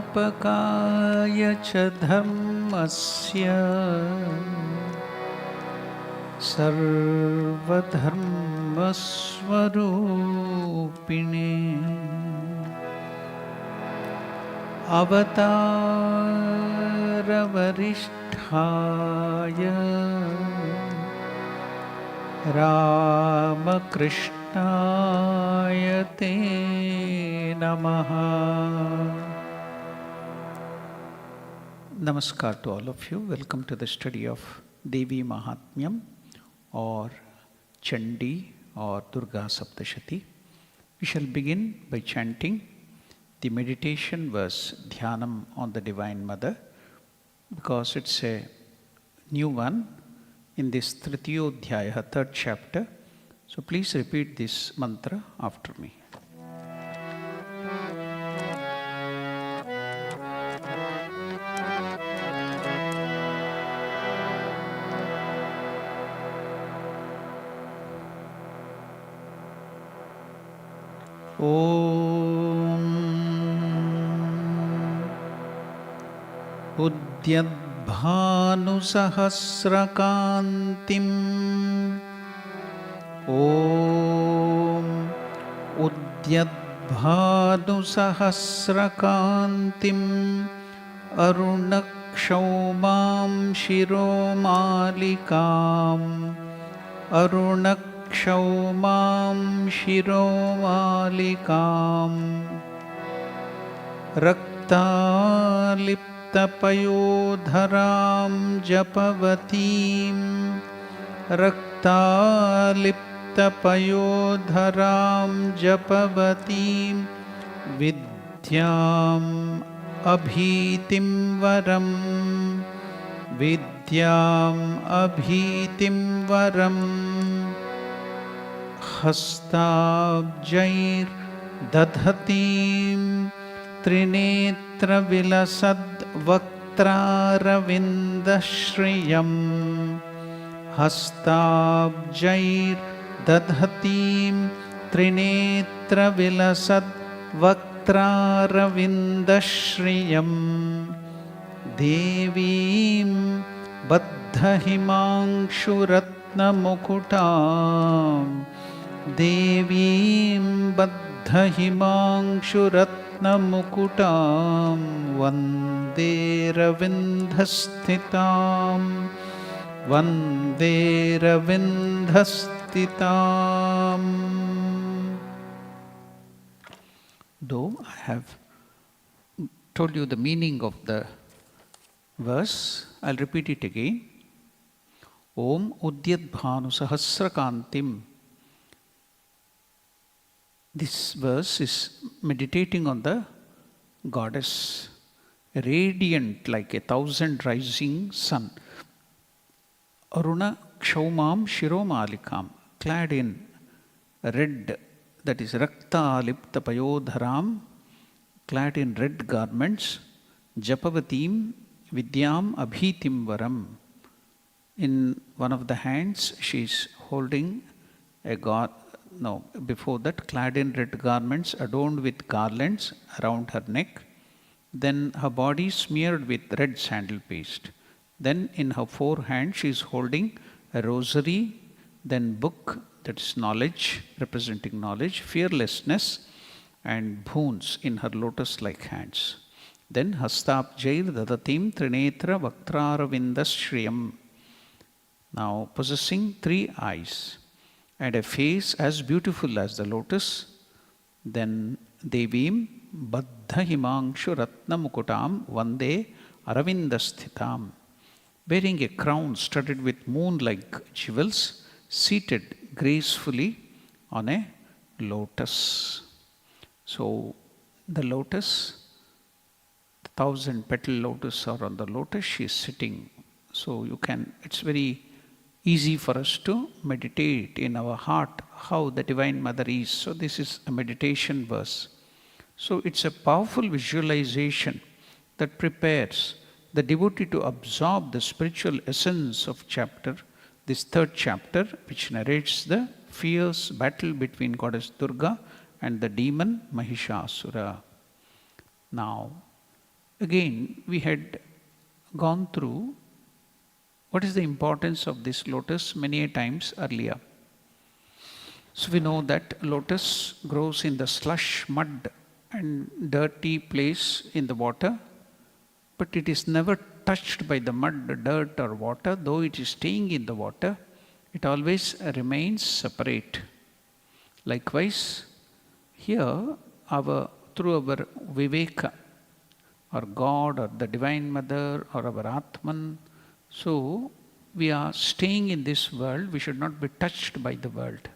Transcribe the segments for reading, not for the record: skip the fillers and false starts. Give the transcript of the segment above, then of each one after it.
स्थापकाय च धर्मस्य सर्वधर्मस्वरूपिणे अवतारवरिष्ठाय रामकृष्णाय ते नमः. Namaskar to all of you. Welcome to the study of Devi Mahatmyam or Chandi or Durga Saptashati. We shall begin by chanting the meditation verse Dhyanam on the Divine Mother, because it's a new one in this Tritiyodhyaya, third chapter. So please repeat this mantra after me. उद्यद्भानुसहस्रकान्तिम् ॐ उद्यद्भानुसहस्रकान्तिम् अरुणक्षौमां शिरोमालिकाम् अरुणक्षौमां शिरोमालिकाम् रक्तालिप्तपयोधरां जपवतीं रक्तालिप्तपयोधरां जपवतीं विद्याम् अभीतिं वरं विद्याम् अभीतिं वरं हस्ताब्जैर्दधतीं त्रिनेत्रविलसद्वक्त्रारविन्दश्रियम् हस्ताब्जैर्दधतीं त्रिनेत्रविलसद्वक्त्रारविन्दश्रियम् देवीं बद्धहिमांशुरत्नमुकुटां देवीं बद्धहिमांशुरत्नमुकुटां वन्दे रविन्दस्थितां वन्दे रविन्दस्थिताम्. Though I have told you the meaning of the verse, I'll repeat it again. Om Udyadbhanu Sahasrakantim. This verse is meditating on the goddess, radiant like 1,000 rising sun. Aruna Kshaumam Shiromalikam, clad in red, that is Rakta Alipta Payodharam, clad in red garments, Japavatim Vidyam Abhitim Varam. In one of the hands she is holding a before that, clad in red garments adorned with garlands around her neck, then her body smeared with red sandal paste. Then in her forehand she is holding a rosary, then book, that is knowledge, representing knowledge, fearlessness, and boons in her lotus-like hands. Then hastabjair dadatim trinetra vaktraravindas now possessing 3 eyes and a face as beautiful as the lotus. Then devim baddhahimangshu ratnamukutam vande aravindasthitam, bearing a crown studded with moon-like jewels, seated gracefully on a lotus. So the lotus, the 1,000-petal lotus are on the lotus, she is sitting. So it's very easy for us to meditate in our heart how the Divine Mother is. So this is a meditation verse. So it's a powerful visualization that prepares the devotee to absorb the spiritual essence of chapter this third chapter, which narrates the fierce battle between goddess Durga and the demon Mahishasura. Now, again, we had gone through what is the importance of this lotus many a times earlier. So we know that lotus grows in the slush, mud and dirty place in the water, but it is never touched by the mud, dirt or water. Though it is staying in the water, it always remains separate. Likewise, here through our Viveka, or God, or the Divine Mother, or our Atman, so we are staying in this world. We should not be touched by the world.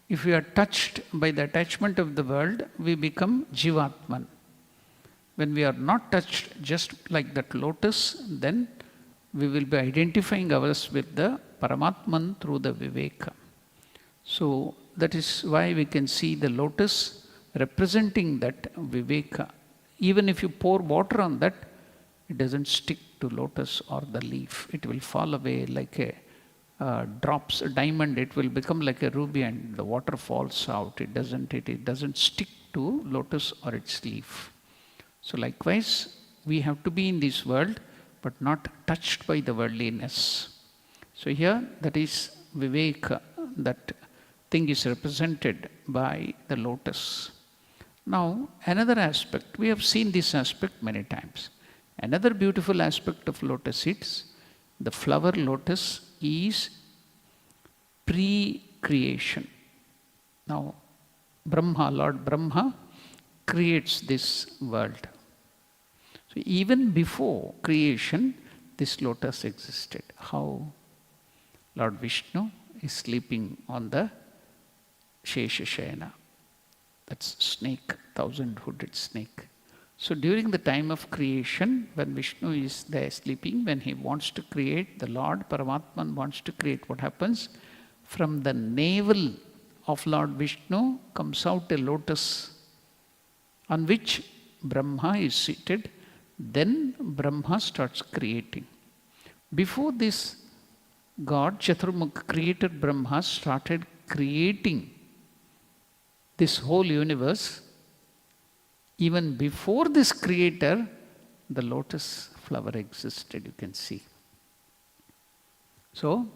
If we are touched by the attachment of the world, we become Jivatman. When we are not touched, just like that lotus, then we will be identifying ourselves with the Paramatman through the Viveka. So that is why we can see the lotus representing that Viveka. Even if you pour water on that, it doesn't stick to lotus or the leaf. It will fall away like a drops a diamond. It will become like a ruby and the water falls out. It doesn't stick to lotus or its leaf. So likewise, we have to be in this world, but not touched by the worldliness. So here, that is Viveka, that thing is represented by the lotus. Now, another aspect, we have seen this aspect many times. Another beautiful aspect of lotus is, the flower lotus is pre-creation. Now, Lord Brahma creates this world. So even before creation, this lotus existed. How? Lord Vishnu is sleeping on the Sheshashayana. That's snake, 1,000-hooded snake. So during the time of creation, when Vishnu is there sleeping, when he wants to create, the Lord Paramatman wants to create, what happens? From the navel of Lord Vishnu comes out a lotus on which Brahma is seated. Then Brahma starts creating. Before this, God, Chaturmukh, created Brahma, started creating this whole universe. Even before this creator, the lotus flower existed, you can see. So,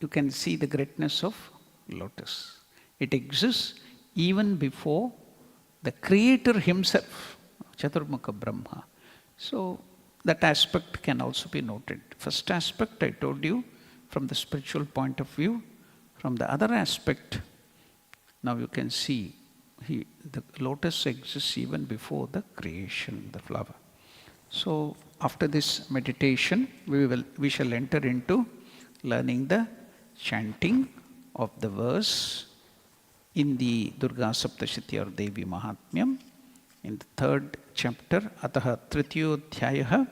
you can see the greatness of lotus. It exists even before the creator himself, Chaturmukha Brahma. So, that aspect can also be noted. First aspect I told you from the spiritual point of view. From the other aspect, now you can see the lotus exists even before the creation, the flower. So after this meditation, we shall enter into learning the chanting of the verse in the Durga Saptashiti or Devi Mahatmyam in the third chapter, Ataha Tritiyodhyayaha.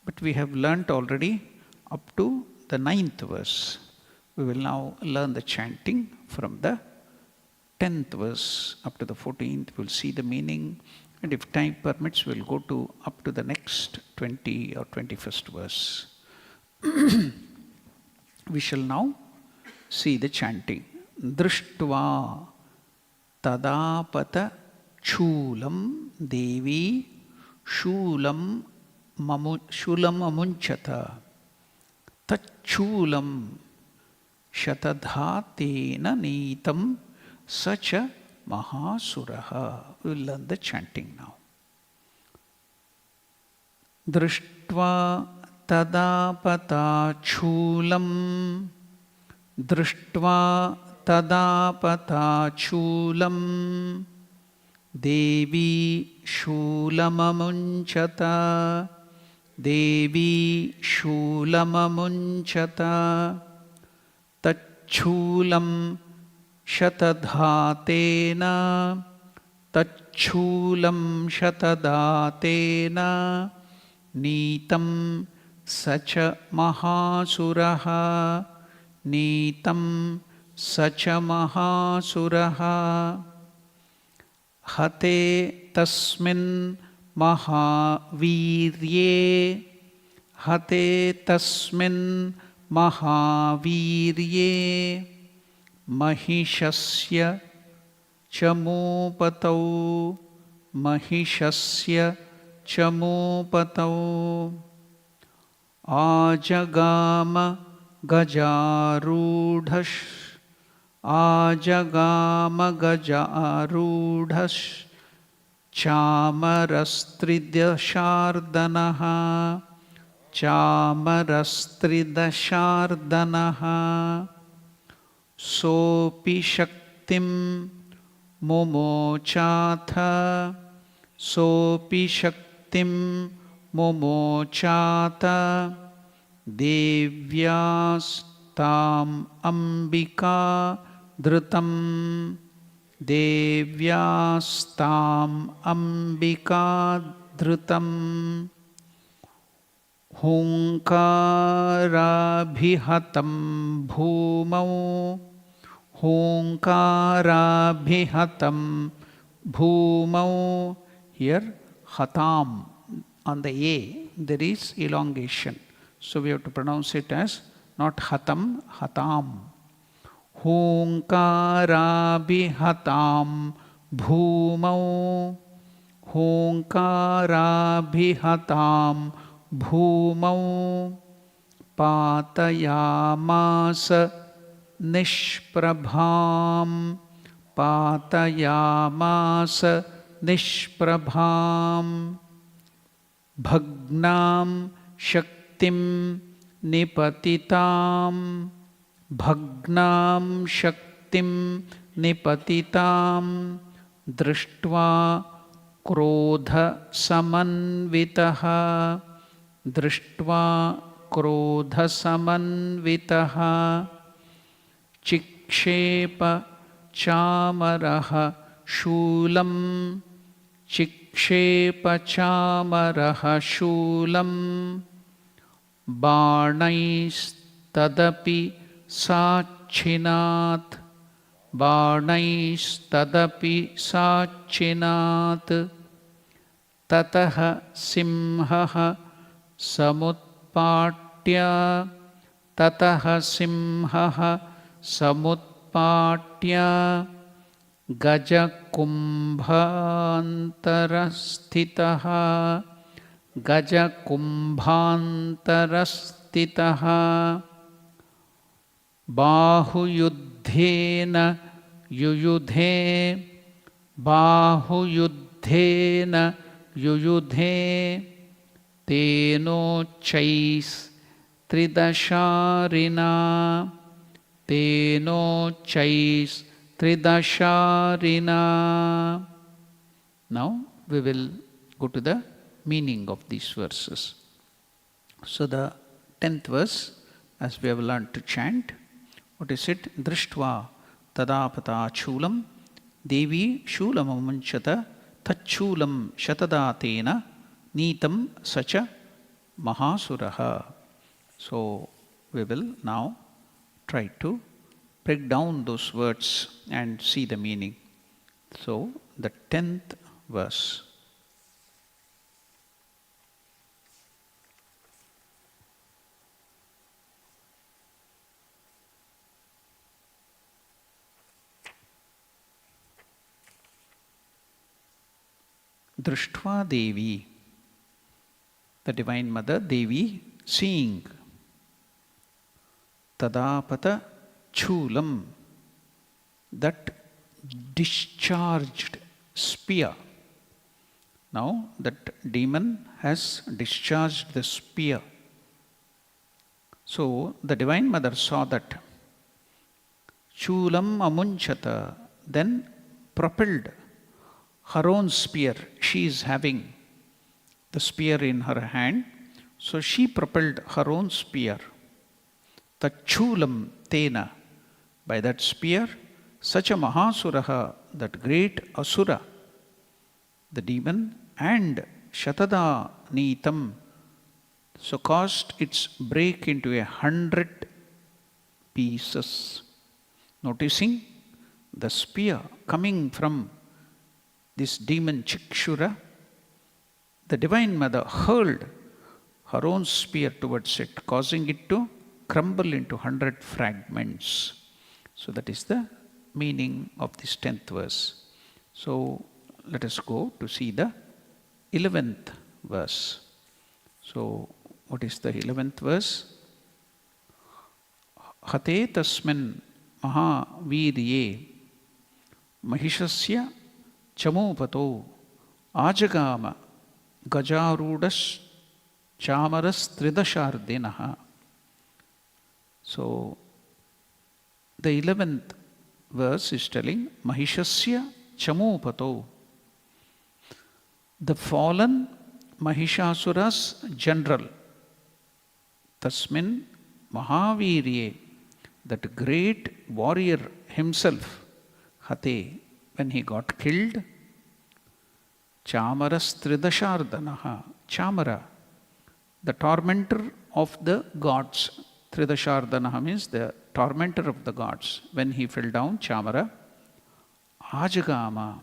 But we have learnt already up to the 9th verse. We will now learn the chanting from the 10th verse up to the 14th. We'll see the meaning, and if time permits, we'll go to up to the next 20 or 21st verse. We shall now see the chanting. Drishtva tadapata chulam Devi shulam amunchata tachulam shatadhatena neetam sacha mahasuraha. We will learn the chanting now. Drishtva tadapata chulam Drishtva tadapata chulam Devi shulamamunchata Devi shulamamunchata tachulam shatadhatena tachulam shatadhatena neetam sacha mahasuraha neetam sacha mahasuraha hate tasmin mahavirye hate tasmin Mahavirye Mahishasya Chamupatau Mahishasya Chamupatau Ajagama Gajarudhash Ajagama Gajarudhash Chamarastridashardanaha Chamarastridashardanaha Sopi Shaktim Momochatha Sopi Shaktim Momochatha Devyastam Ambika Dhrutam Devyastam Ambika Dhrutam Hunkarabhihatam Bhumau Hunkarabhihatam Bhumau. Here Hatam, on the A there is elongation, so we have to pronounce it as not Hatam, Hatam. Hunkarabhihatam Bhumau Hunkarabhihatam Bhumau Patayamasa Nishprabham Patayamasa Nishprabham Bhagnam Shaktim Nipatitam Bhagnam Shaktim Nipatitam Drishtva Krodha Samanvitaha Drishtva Krodha Samanvitaha Chikshepa Chamaraha Shulam Chikshepa Chamaraha Shulam Barnais Tadapi Sachinat Barnais Tadapi Sachinat Tataha Simhaha Samutpatya Tataha Simhaha Samutpatya Gaja Kumbhantarasthitaha Gaja Kumbhantarasthitaha Bahuyuddhena Yuyudhe Bahuyuddhena Yuyudhe Teno Chais Tridasharina Teno Chais Tridasharina. Now we will go to the meaning of these verses. So the 10th verse, as we have learned to chant, what is it? Drishtva tadapata chulam Devi shulamamunchata tachulam shatadatena Nitam sacha mahasuraha. So we will now try to break down those words and see the meaning. So the 10th verse. Drishtva Devi, the Divine Mother Devi, seeing Tadapata Chulam, that discharged spear. Now that demon has discharged the spear. So the Divine Mother saw that. Chulam amunchata, then propelled her own spear. She is having the spear in her hand, so she propelled her own spear. Tachulam tena, by that spear, such a mahasuraha, that great asura, the demon, and shatada nitam, so caused its break into 100 pieces. Noticing the spear coming from this demon Chikshura, the Divine Mother hurled her own spear towards it, causing it to crumble into 100 fragments. So that is the meaning of this 10th verse. So let us go to see the 11th verse. So what is the 11th verse? Hate tasmin mahavirye mahishasya chamopato ajagama gajarudas chamaras tridashardinaha. So the 11th verse is telling Mahishasya Chamopato, the fallen Mahishasura's general, Tasmin Mahavirye, that great warrior himself, Hate, when he got killed, Chamaras Tridashardanaha, Chamara, the tormentor of the gods. Tridashardanaha means the tormentor of the gods. When he fell down, Chamara, Ajagama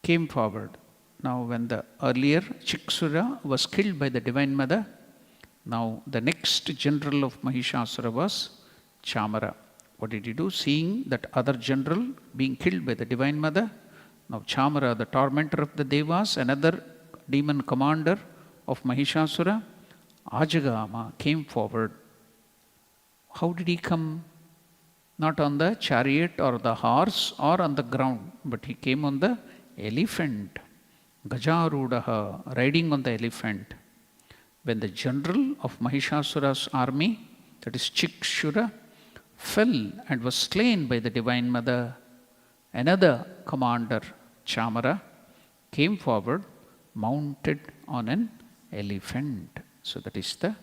came forward. Now when the earlier Chiksura was killed by the Divine Mother, now the next general of Mahishasura was Chamara. What did he do? Seeing that other general being killed by the Divine Mother, now Chamara, the tormentor of the Devas, another demon commander of Mahishasura, Ajagama came forward. How did he come? Not on the chariot or the horse or on the ground, but he came on the elephant. Gajarudaha, riding on the elephant. When the general of Mahishasura's army, that is Chikshura, fell and was slain by the Divine Mother, another commander, Chamara, came forward mounted on an elephant. So that is the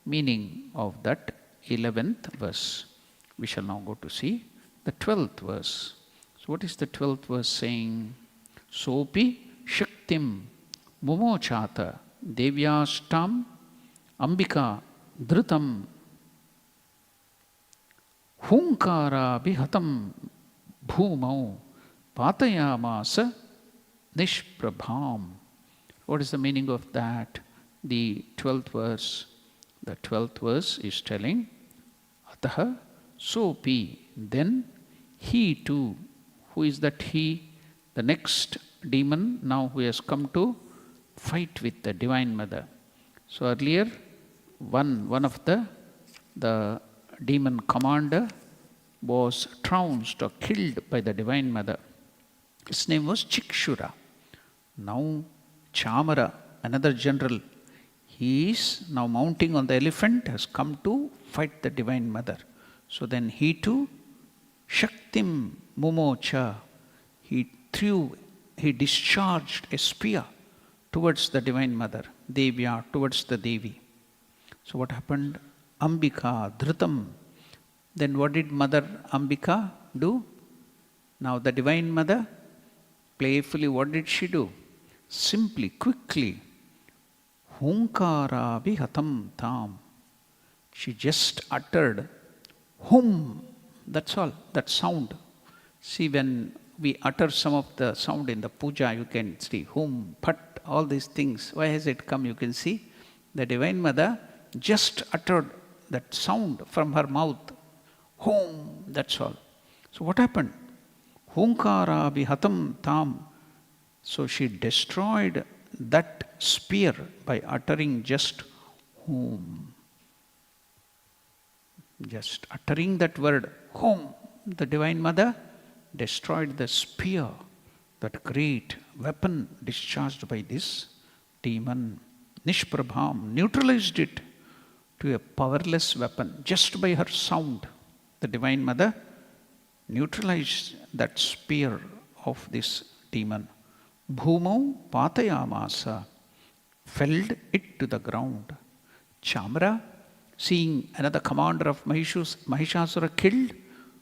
meaning of that 11th verse. We shall now go to see the 12th verse. So what is the 12th verse saying? Sopi Shaktim Mumochata Devyashtam Ambika Dhrutam Hunkara Bihatam Bhumau Patayamasa Nishprabham. What is the meaning of that? The 12th verse. The 12th verse is telling Ataha Sopi, then he too. Who is that he? The next demon now who has come to fight with the Divine Mother. So earlier one of the demon commander was trounced or killed by the Divine Mother. His name was Chikshura. Now Chamara, another general, he is now mounting on the elephant, has come to fight the Divine Mother. So then he too, Shaktim Mumocha, he discharged a spear towards the Divine Mother, Devya, towards the Devi. So what happened? Ambika, Dhrutam. Then what did Mother Ambika do? Now the Divine Mother, playfully, what did she do? Simply, quickly, Hunkara Bihatam Tam. She just uttered Hum. That's all, that sound. See, when we utter some of the sound in the puja, you can see Hum, Pat, all these things. Why has it come? You can see the Divine Mother just uttered that sound from her mouth. Hum, that's all. So what happened? Hunkara Bihatam Tam. So she destroyed that spear by uttering just Hum. Just uttering that word, Hum, the Divine Mother destroyed the spear, that great weapon discharged by this demon. Nishprabham, neutralized it to a powerless weapon just by her sound. The Divine Mother neutralized that spear of this demon. Bhumau patayamasa, felled it to the ground. Chamara, seeing another commander of Mahishasura killed,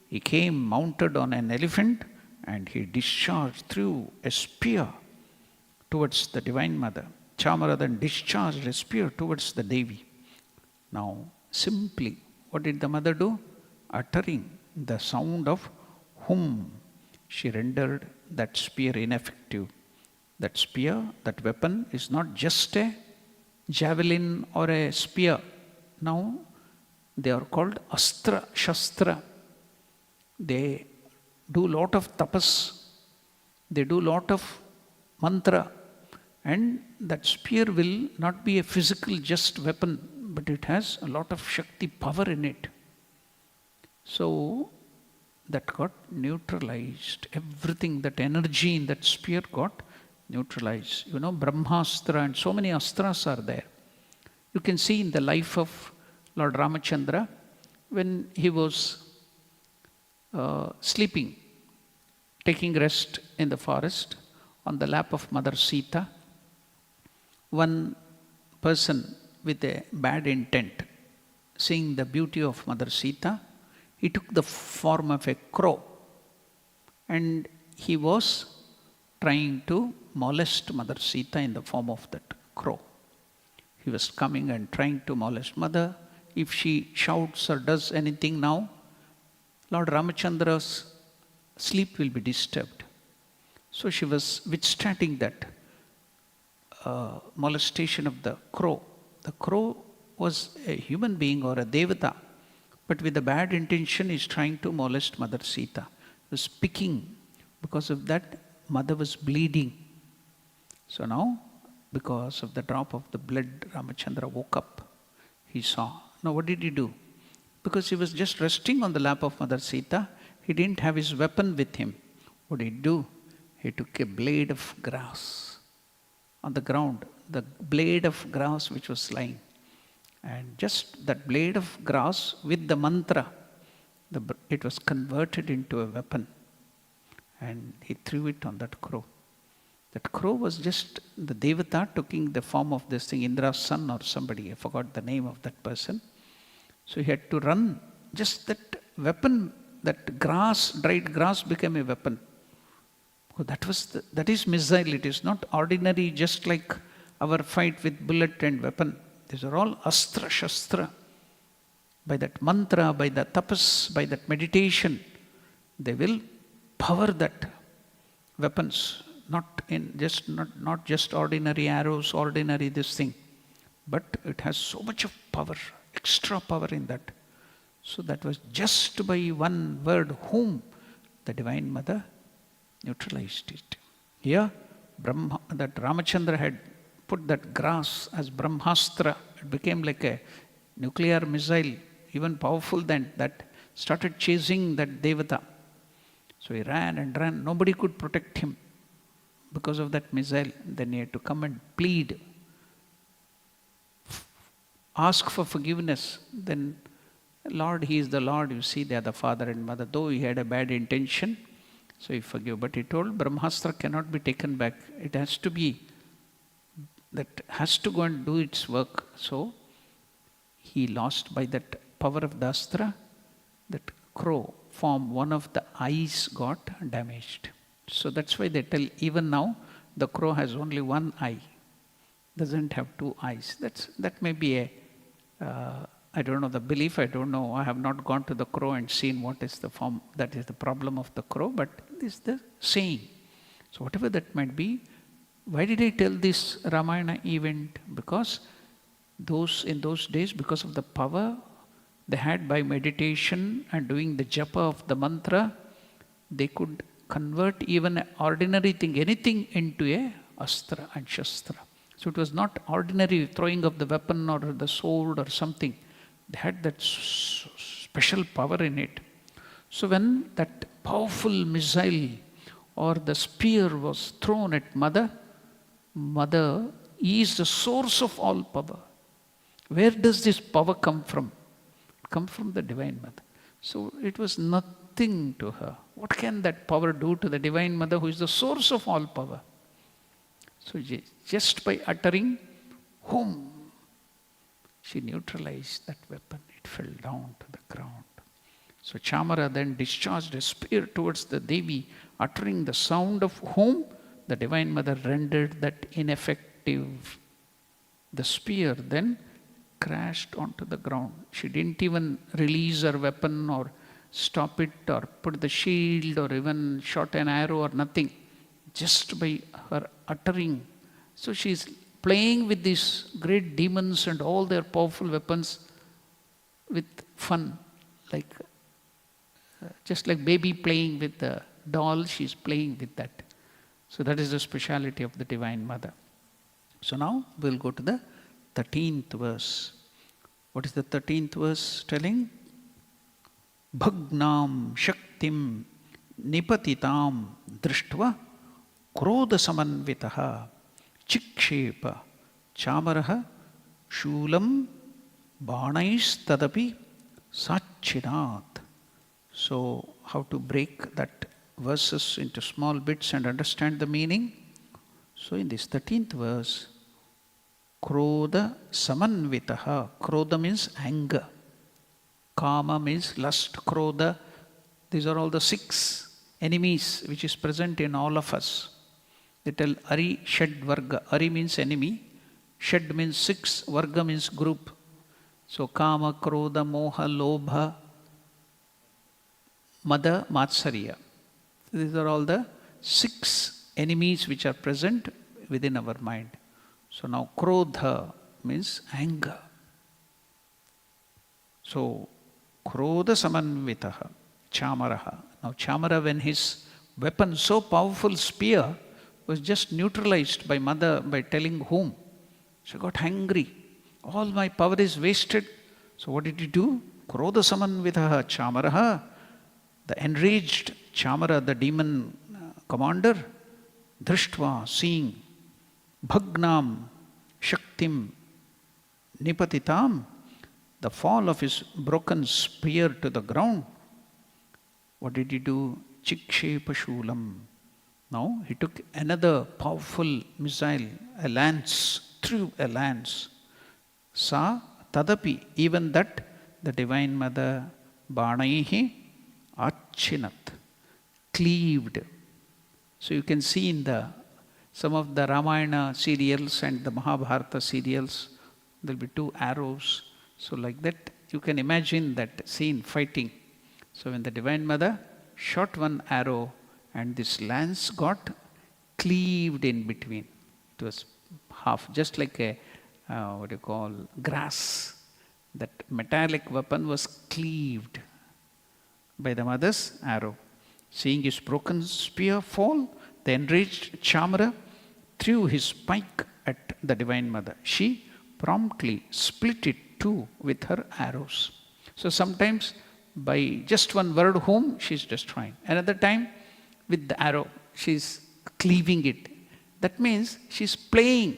he came mounted on an elephant and he discharged, threw a spear towards the Divine Mother. Chamara then discharged a spear towards the Devi. Now, simply, what did the mother do? Uttering the sound of Hum, she rendered that spear ineffective. That spear, that weapon is not just a javelin or a spear. Now, They are called Astra, Shastra. They do lot of tapas. They do lot of mantra. And that spear will not be a physical just weapon, but it has a lot of Shakti power in it. So that got neutralized. Everything, that energy in that spear got neutralized. You know, Brahmastra and so many astras are there. You can see in the life of Lord Ramachandra, when he was sleeping, taking rest in the forest on the lap of Mother Sita, one person with a bad intent, seeing the beauty of Mother Sita, he took the form of a crow and he was trying to molest Mother Sita in the form of that crow. He was coming and trying to molest Mother. If she shouts or does anything now, Lord Ramachandra's sleep will be disturbed. So she was withstanding that molestation of the crow. The crow was a human being or a devata, but with a bad intention is trying to molest Mother Sita. He was picking. Because of that, Mother was bleeding. So now, because of the drop of the blood, Ramachandra woke up. He saw. Now what did he do? Because he was just resting on the lap of Mother Sita, he didn't have his weapon with him. What did he do? He took a blade of grass on the ground, the blade of grass which was lying. And just that blade of grass with the mantra, it was converted into a weapon. And he threw it on that crow. That crow was just the devata taking the form of this thing, Indra's son or somebody, I forgot the name of that person. So he had to run. Just that weapon, that grass, dried grass became a weapon. Oh, that is missile. It is not ordinary, just like our fight with bullet and weapon. These are all astra, shastra. By that mantra, by the tapas, by that meditation, they will power that weapons. Not just ordinary arrows, ordinary this thing, but it has so much of power, extra power in that. So that was just by one word, whom the Divine Mother neutralized it. Here, that Ramachandra had put that grass as Brahmastra. It became like a nuclear missile, even powerful than that, started chasing that Devata. So he ran and ran. Nobody could protect him because of that missile. Then he had to come and plead, ask for forgiveness. Then, Lord, He is the Lord. You see, they are the father and mother. Though he had a bad intention, so he forgave. But he told Brahmastra cannot be taken back. It has to be, that has to go and do its work. So he lost by that power of the astra, that crow form, one of the eyes got damaged. So that's why they tell even now the crow has only one eye, doesn't have two eyes. That may be a, I don't know the belief, I don't know. I have not gone to the crow and seen what is the form, that is the problem of the crow, but this is the saying. So whatever that might be, why did I tell this Ramayana event? Because in those days, because of the power they had by meditation and doing the japa of the mantra, they could convert even an ordinary thing, anything, into a astra and shastra. So it was not ordinary throwing of the weapon or the sword or something. They had that special power in it. So when that powerful missile or the spear was thrown at Mother is the source of all power. Where does this power come from? It comes from the Divine Mother. So it was nothing to her. What can that power do to the Divine Mother, who is the source of all power? So just by uttering whom, she neutralized that weapon. It fell down to the ground. So Chamara then discharged a spear towards the Devi, uttering the sound of whom, the Divine Mother rendered that ineffective. The spear then crashed onto the ground. She didn't even release her weapon or stop it or put the shield or even shot an arrow or nothing. Just by her uttering. So she's playing with these great demons and all their powerful weapons with fun, like just like baby playing with the doll, she's playing with that. So that is the speciality of the Divine Mother. So now we'll go to the 13th verse. What is the 13th verse telling? Bhagnam Shaktim Nipatitam Drishtva Krodha Samanvitaha Chikshepa Chamaraha Shulam Banais Tadapi Sachinat. So, how to break that verses into small bits and understand the meaning? So, in this 13th verse, Krodha Samanvitaha. Krodha means anger. Kama means lust. Krodha, these are all the 6 enemies which is present in all of us. They tell Ari Shad Varga. Ari means enemy. Shad means 6. Varga means group. So Kama, Krodha, Moha, Lobha, Mada, Matsarya. These are all the 6 enemies which are present within our mind. So now Krodha means anger. So Krodha Samanvitaha, Chamaraha. Now Chamara, when his weapon, so powerful spear, was just neutralized by mother by telling whom? She got angry. All my power is wasted. So what did he do? Krodha Samanvitaha, Chamaraha. The enraged Chamara, the demon commander, Drishtva, seeing, Bhagnam Shaktim Nipatitam, the fall of his broken spear to the ground. What did he do? Chikshepa Shulam. Now he took another powerful missile, a lance, threw a lance. Sa Tadapi, even that the Divine Mother, Banaihi Achinat, cleaved. So you can see in some of the Ramayana serials and the Mahabharata serials, there will be 2 arrows. So like that, you can imagine that scene, fighting. So when the Divine Mother shot one arrow and this lance got cleaved in between. It was half, just like a, grass. That metallic weapon was cleaved by the mother's arrow. Seeing his broken spear fall, the enraged Chamara threw his pike at the Divine Mother. She promptly split it too with her arrows. So sometimes by just one word whom she's destroying. Another time with the arrow she's cleaving it. That means she's playing.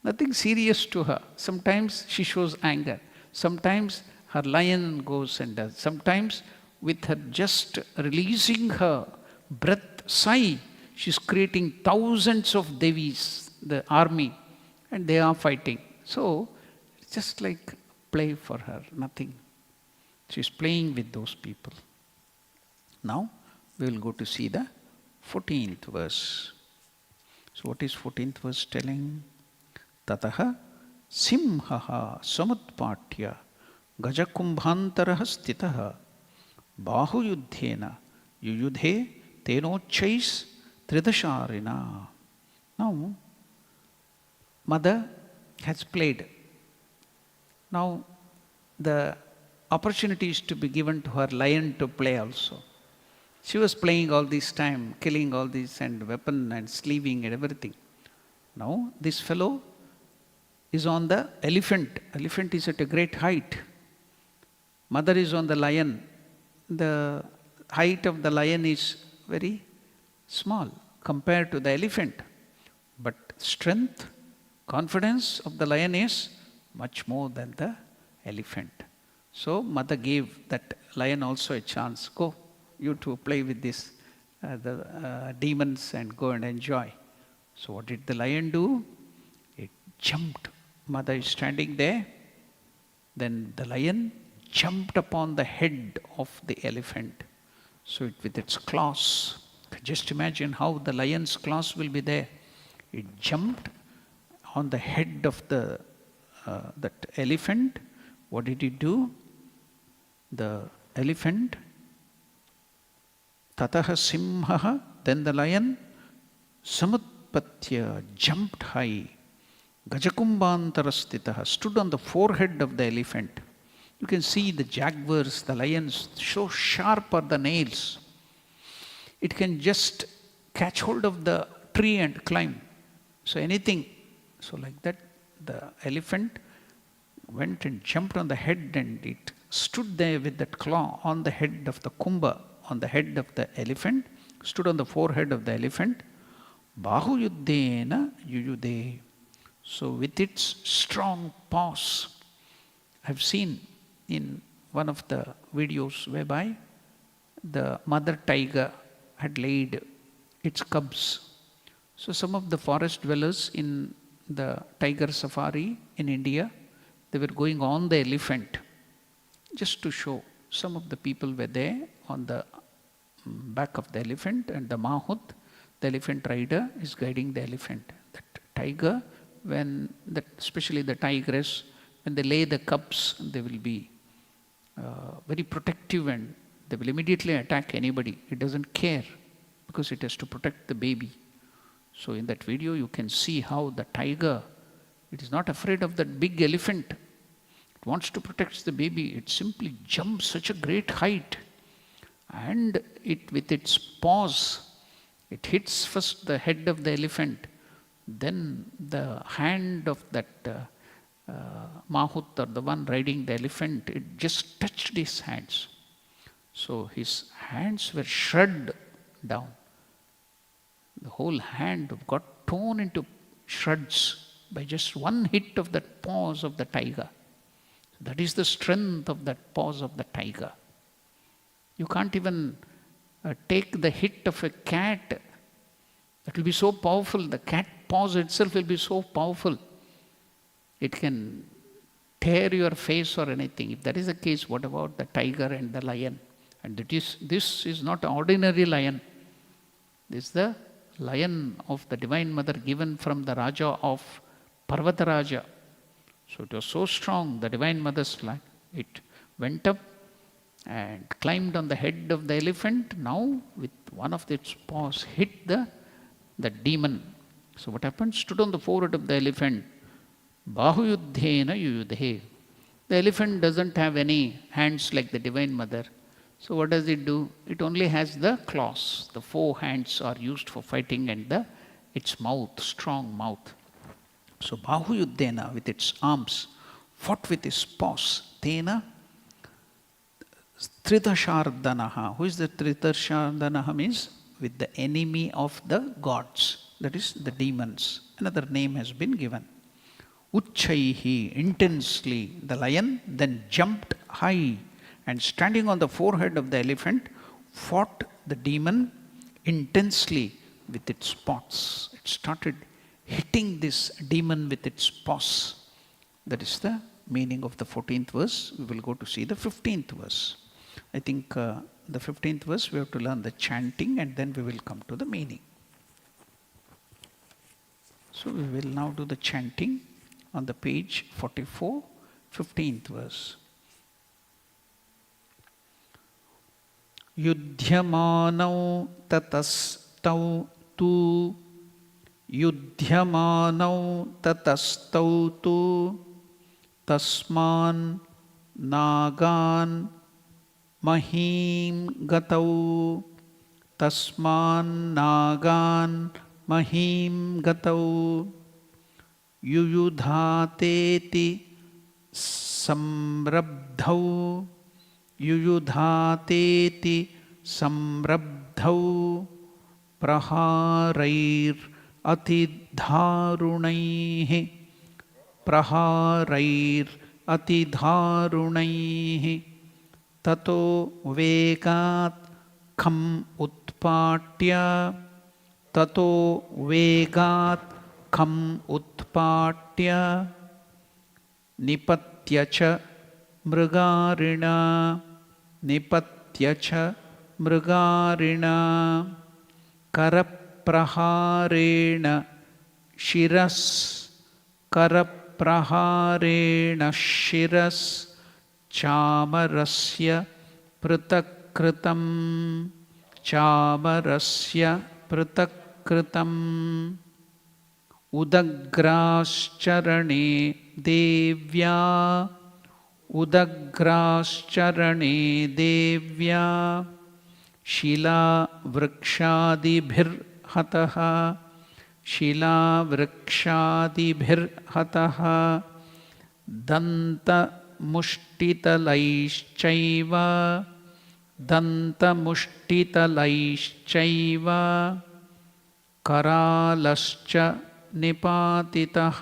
Nothing serious to her. Sometimes she shows anger. Sometimes her lion goes and does. Sometimes with her just releasing her breath sigh, she's creating thousands of Devis, the army, and they are fighting. So, it's just like play for her, nothing. She's playing with those people. Now, we will go to see the 14th verse. So, what is 14th verse telling? Tataha simhaha samutpatya gajakumbhantaraha stitaha bahuyudhena yuyudhe tenochais tridasharina. Now, mother has played. Now, the opportunity is to be given to her lion to play also. She was playing all this time, killing all these and weapon and sleeving and everything. Now, this fellow is on the elephant. Elephant is at a great height. Mother is on the lion. The height of the lion is very small compared to the elephant. But strength, confidence of the lion is much more than the elephant. So mother gave that lion also a chance. Go, you two play with this, the demons and go and enjoy. So what did the lion do? It jumped. Mother is standing there. Then the lion jumped upon the head of the elephant. So it, with its claws, just imagine how the lion's claws will be there. It jumped on the head of that elephant. What did it do? The elephant, tataha simhaha, then the lion, samutpatya, jumped high, gajakumbhantarastitaha, stood on the forehead of the elephant. You can see the jaguars, the lions, so sharp are the nails. It can just catch hold of the tree and climb. So anything. So like that, the elephant went and jumped on the head, and it stood there with that claw on the head of the kumbha, on the head of the elephant, stood on the forehead of the elephant. Bahu yuddena yuyude. So with its strong paws, I've seen in one of the videos whereby the mother tiger had laid its cubs. So some of the forest dwellers in the tiger safari in India, they were going on the elephant just to show. Some of the people were there on the back of the elephant, and the Mahut, the elephant rider, is guiding the elephant. That tiger, especially the tigress, when they lay the cubs, they will be very protective, and they will immediately attack anybody. It doesn't care because it has to protect the baby. So in that video you can see how the tiger, it is not afraid of that big elephant. It wants to protect the baby. It simply jumps such a great height, and it with its paws, it hits first the head of the elephant, then the hand of that Mahut, or the one riding the elephant, it just touched his hands. So his hands were shred down. The whole hand got torn into shreds by just one hit of that paws of the tiger. That is the strength of that paws of the tiger. You can't even take the hit of a cat. That will be so powerful. The cat paws itself will be so powerful. It can tear your face or anything. If that is the case, what about the tiger and the lion? And this is not ordinary lion. This is the lion of the Divine Mother, given from the Raja of Parvataraja. So it was so strong, the Divine Mother's lion. It went up and climbed on the head of the elephant. Now with one of its paws hit the demon. So what happened? Stood on the forehead of the elephant. Bahu yuddhena yuyudhe. The elephant doesn't have any hands like the Divine Mother. So what does it do? It only has the claws. The 4 hands are used for fighting, and its mouth, strong mouth. So Bahu yuddhena, with its arms, fought with its paws. Tena Tridashardanaha. Who is the Tridashardanaha? Means with the enemy of the gods. That is the demons. Another name has been given. Uchchaihi, intensely, the lion then jumped high, and standing on the forehead of the elephant, fought the demon intensely with its paws. It started hitting this demon with its paws. That is the meaning of the 14th verse. We will go to see the 15th verse. I think the 15th verse we have to learn the chanting, and then we will come to the meaning. So we will now do the chanting on the page 44, 15th verse. Yudhyamanau tatastau tu, Yudhyamanau tatastau tu, Tasman nagan mahim gatau, Tasman nagan mahim gatau, Yuyudhateti samrabdhau, Yuyudhateti samrabdhau, Praharair atidharunaihi, Praharair atidharunaihi, Tato vegat kham utpatya, Tato vegat kham utpatya, Nipatyacha mrigarina, Nipatyacha mrigarina, Karapraharena shiras, Karapraharena shiras, Chamarasya pratakritam, Chamarasya pratakritam, Udagrascharane devya, उदग्राश्चरणे देव्या शिलावृक्षादिभिर्हतः शिलावृक्षादिभिर्हतः दन्तमुष्टितलैश्चैव दन्तमुष्टितलैश्चैव करालश्च निपातितः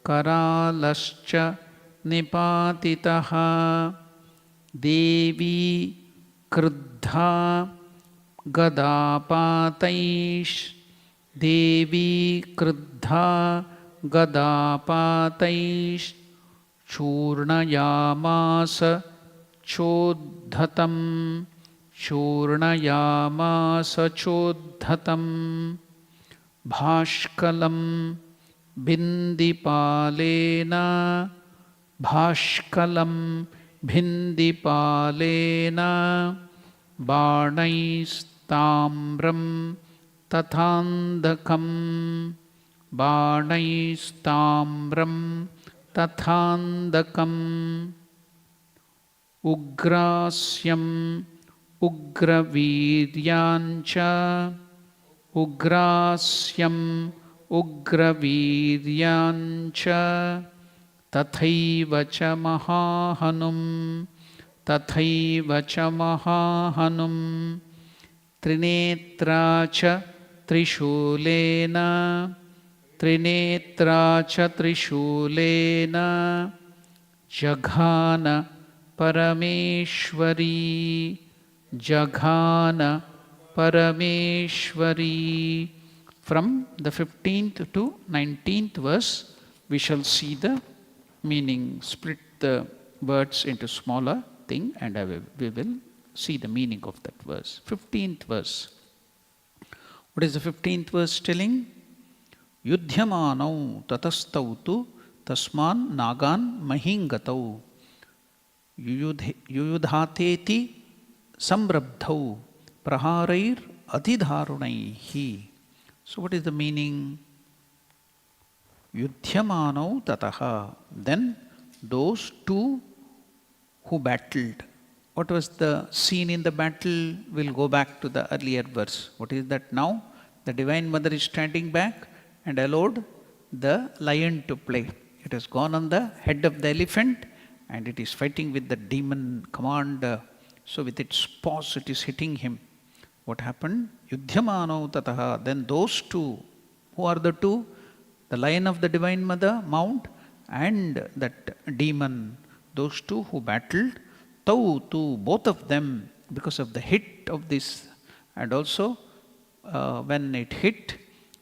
करालश्च निपातितः देवी क्रुद्धा गदापातैश् देवी क्रुद्धा गदापातैश् चूर्णयामास चोद्धतं चूर्णयामास चोद्धतं भाष्कलं भिन्दिपालेन भाष्कलं भिन्दिपालेन बाणैस्ताम्रं तथान्धकं बाणैस्ताम्रं तथान्धकम् उग्रास्यम् उग्रवीर्याञ्च उग्रास्यम् उग्रवीर्याञ्च तथैव च महाहनुं तथैव च महाहनुं त्रिनेत्रा च त्रिशूलेन त्रिनेत्रा च त्रिशूलेन जघान परमेश्वरी जघान परमेश्वरी. From the 15th to 19th verse, we shall see the meaning, split the words into smaller thing, and we will see the meaning of that verse. 15th verse. What is the 15th verse telling? Yudhyamanau tatastautu tasman nagan mahingatau yuyudhateti samrabdhau praharair adhidharunaihi. So what is the meaning? Yudhyamanau tataha. Then those two who battled. What was the scene in the battle? We'll go back to the earlier verse. What is that now? The Divine Mother is standing back and allowed the lion to play. It has gone on the head of the elephant and it is fighting with the demon commander. So with its paws it is hitting him. What happened? Yudhyamanau tataha. Then those two, who are the two? The lion of the Divine Mother, mount, and that demon. Those two who battled, tau tu, both of them, because of the hit of this, and also when it hit,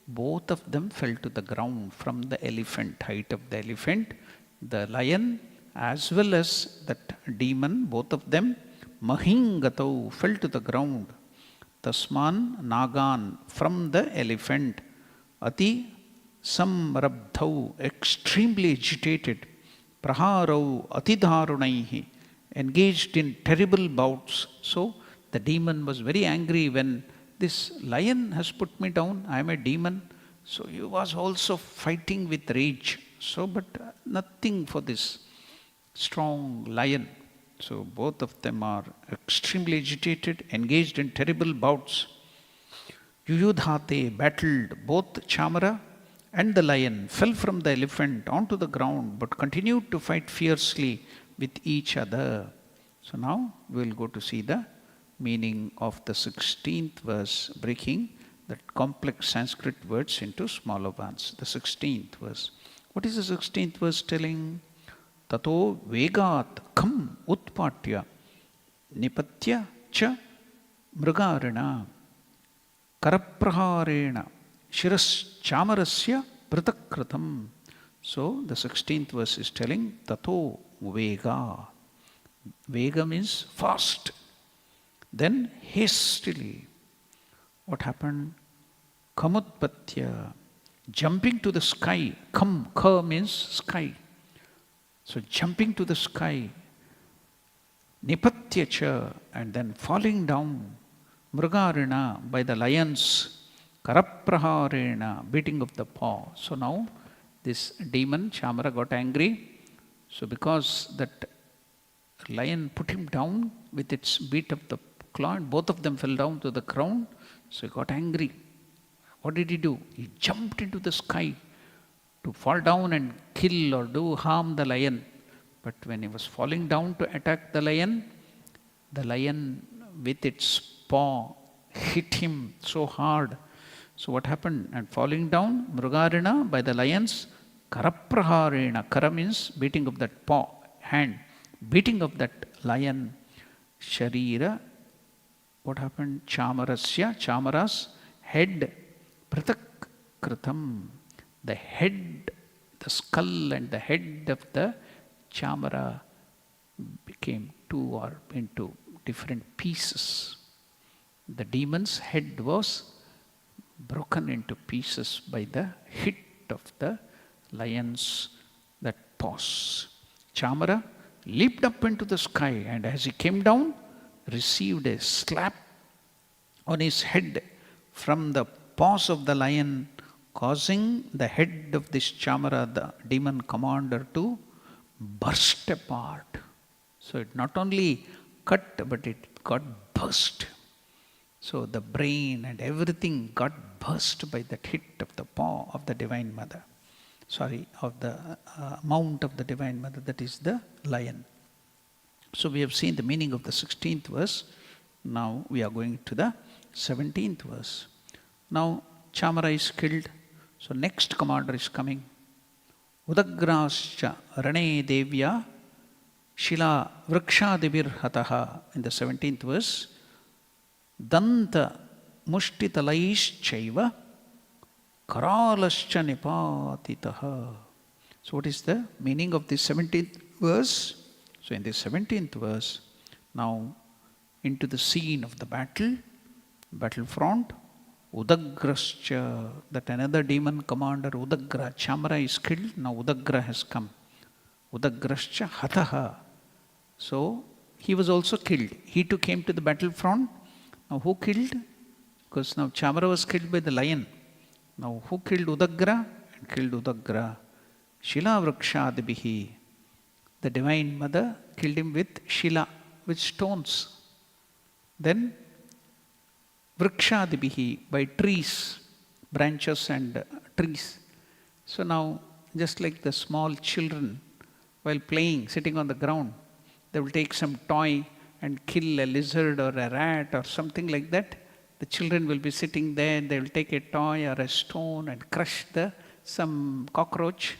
both of them fell to the ground from the elephant, height of the elephant. The lion as well as that demon, both of them, mahingatau, fell to the ground. Tasman nagan, from the elephant. Ati samrabdhau, extremely agitated. Praharau atidharunaihi, engaged in terrible bouts. So the demon was very angry when this lion has put me down. I am a demon. So he was also fighting with rage. So, but nothing for this strong lion. So both of them are extremely agitated, engaged in terrible bouts. Yuyudhate, battled. Both Chamara and the lion fell from the elephant onto the ground, but continued to fight fiercely with each other. So now we will go to see the meaning of the 16th verse, breaking that complex Sanskrit words into smaller ones. The 16th verse. What is the 16th verse telling? Tato vegat kham utpatya nipatya cha mrigarina karapraharena shiras chamarasya pratakritam. So the 16th verse is telling tato vega. Vega means fast. Then hastily. What happened? Kamutpatya, jumping to the sky. Ka means sky. So jumping to the sky. Nipatyacha, and then falling down. Mrigarina, by the lions. Karapraharena, beating of the paw. So now this demon Chamara got angry. So because that lion put him down with its beat of the claw, and both of them fell down to the ground. So he got angry. What did he do? He jumped into the sky to fall down and kill or do harm the lion. But when he was falling down to attack the lion with its paw hit him so hard. So what happened? And falling down, Mrugarina by the lions, Karapraharena. Kara means beating of that paw, hand, beating of that lion, Sharira. What happened? Chamarasya, Chamara's head, Pratak Kritam. The head, the skull and the head of the Chamara became into different pieces. The demon's head was broken into pieces by the hit of the lion's that paws. Chamara leaped up into the sky, and as he came down, received a slap on his head from the paws of the lion, causing the head of this Chamara, the demon commander, to burst apart. So it not only cut, but it got burst. So the brain and everything got burst by that hit of the paw of the Divine Mother. Of the mount of the Divine Mother, that is the lion. So we have seen the meaning of the 16th verse. Now we are going to the 17th verse. Now Chamara is killed. So next commander is coming. Udagrascha Rane Devya Shila Vrikshadibir Hataha in the 17th verse. Danta Mushtitalais Chaiva Karalascha Nipatitaha. So what is the meaning of this 17th verse? So in this 17th verse, now into the scene of the battlefront, Udagrascha, that another demon commander, Udagra, Chamara is killed, now Udagra has come. Udagrascha Hataha. So he was also killed. He too came to the battlefront. Now who killed? Because now Chamara was killed by the lion. Now who killed Udagra? And killed Udagra. Shila Vrikshadibihi. The Divine Mother killed him with Shila, with stones. Then Vrikshadibihi, by trees, branches and trees. So now, just like the small children, while playing, sitting on the ground, they will take some toy and kill a lizard or a rat or something like that. The children will be sitting there, they will take a toy or a stone and crush some cockroach.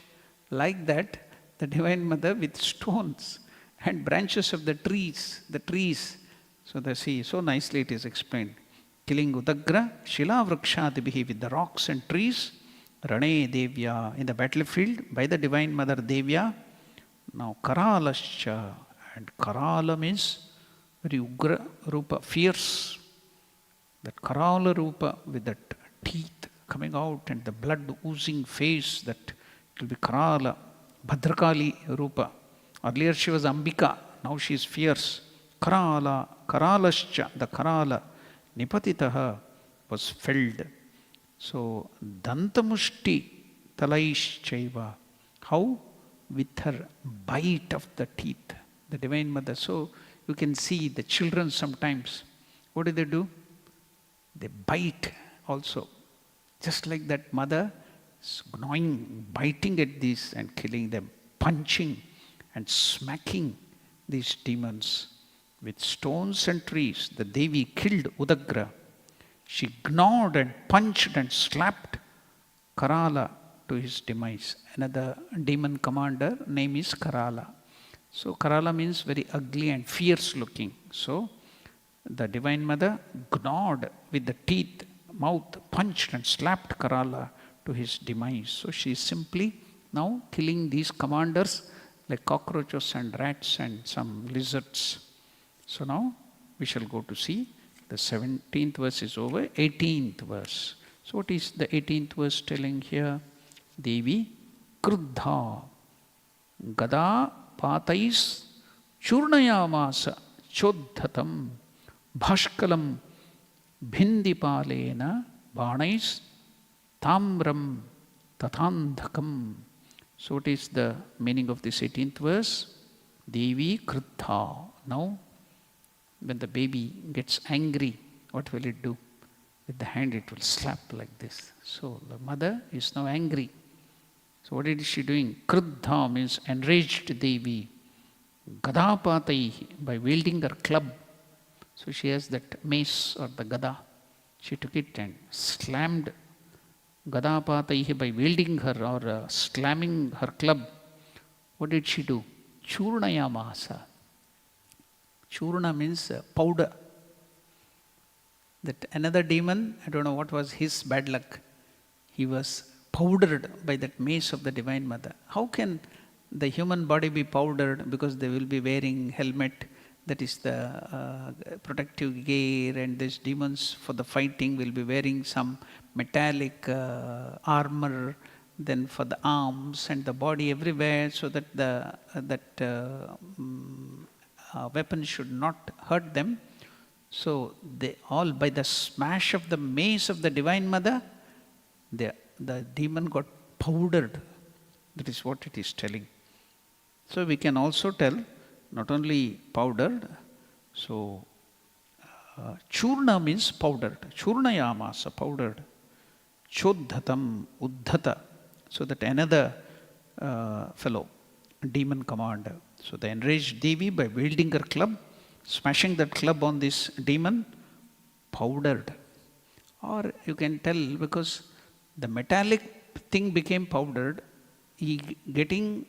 Like that, the Divine Mother with stones and branches of the trees. So they see, so nicely it is explained. Killing Udagra, Shila Vrikshadibihi, with the rocks and trees, Rane Devya, in the battlefield by the Divine Mother Devya. Now Karalascha, and Karala means very Ugra Rupa, fierce. That Karala Rupa with that teeth coming out and the blood oozing face, that will be Karala. Bhadrakali Rupa. Earlier she was Ambika, now she is fierce. Karala, Karalascha, the Karala, Nipatitaha, was felled. So, Dantamushti Talaish Chaiva. How? With her bite of the teeth, the Divine Mother. So, you can see the children sometimes. What do? They bite also. Just like that mother, gnawing, biting at these and killing them, punching and smacking these demons with stones and trees. The Devi killed Udagra. She gnawed and punched and slapped Karala to his demise. Another demon commander name is Karala. So Karala means very ugly and fierce looking. So the Divine Mother gnawed with the teeth, mouth, punched and slapped Karala to his demise. So she is simply now killing these commanders like cockroaches and rats and some lizards. So now we shall go to see the 17th verse is over, 18th verse. So what is the 18th verse telling here? Devi Kruddha Gada Patais Churnayamasa Chodhatam Bhashkalam Bhindipalena Banais Tamram Tatandhakam. So what is the meaning of this 18th verse? Devi Krittha. Now, when the baby gets angry, what will it do? With the hand it will slap like this. So the mother is now angry. So what is she doing? Kriddha means enraged Devi. Gadapataihi, by wielding her club. So she has that mace or the gada. She took it and slammed Gadapataihi by wielding her or slamming her club. What did she do? Churnayamasa. Churna means powder. That another demon, I don't know what was his bad luck. He was powdered by that mace of the Divine Mother. How can the human body be powdered? Because they will be wearing helmet, that is the protective gear, and these demons for the fighting will be wearing some metallic armor, then for the arms and the body everywhere, so that the weapon should not hurt them. So they all, by the smash of the mace of the Divine Mother, the demon got powdered. That is what it is telling. So we can also tell, not only powdered, so churna means powdered. Churnayamasa, powdered. Chodhatam, uddhata. So that another fellow, demon commander. So the enraged Devi, by wielding her club, smashing that club on this demon, powdered. Or you can tell, because the metallic thing became powdered, he getting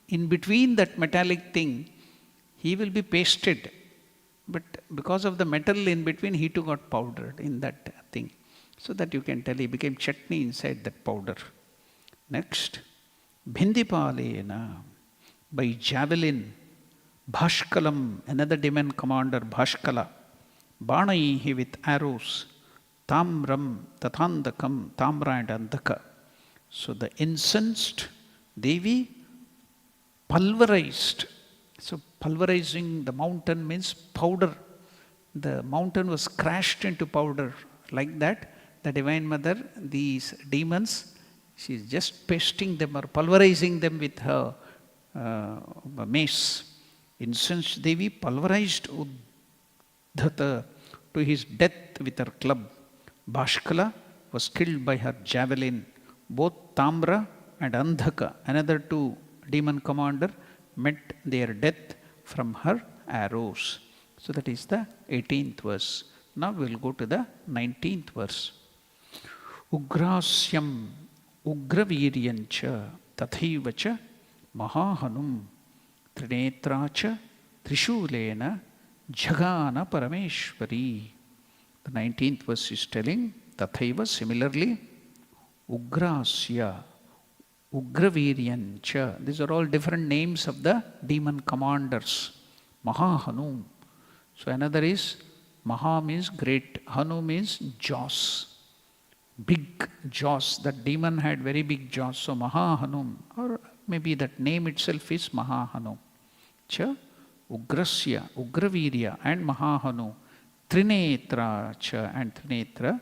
in between that metallic thing, he will be pasted. But because of the metal in between, he too got powdered in that thing. So that you can tell he became chutney inside that powder. Next, Bhindipalena, by javelin, Bhashkalam, another demon commander, Bhashkala, Banaihi with arrows, Tamram, Tatandakam, Tamra and Andhaka. So the incensed Devi pulverized. So pulverizing the mountain means powder. The mountain was crashed into powder. Like that, the Divine Mother, these demons, she is just pasting them or pulverizing them with her mace. Incensed Devi pulverized Uddhata to his death with her club. Bhashkala was killed by her javelin. Both Tamra and Andhaka, another two demon commander, met their death from her arrows. So that is the 18th verse. Now we will go to the 19th verse. Ugrasyam ugraviryancha tathaivacha mahahanum trinetracha trishulena jagana parameshwari. The 19th verse is telling tathaiva, similarly, ugrasya, ugraviryancha. These are all different names of the demon commanders. Mahahanu. So another is, Maha means great, Hanu means jaws. Big jaws. That demon had very big jaws. So Mahahanum, or maybe that name itself is Mahahanum. Cha Ugrasya, Ugravirya and Mahahanu. Trinetra cha and Trinetra.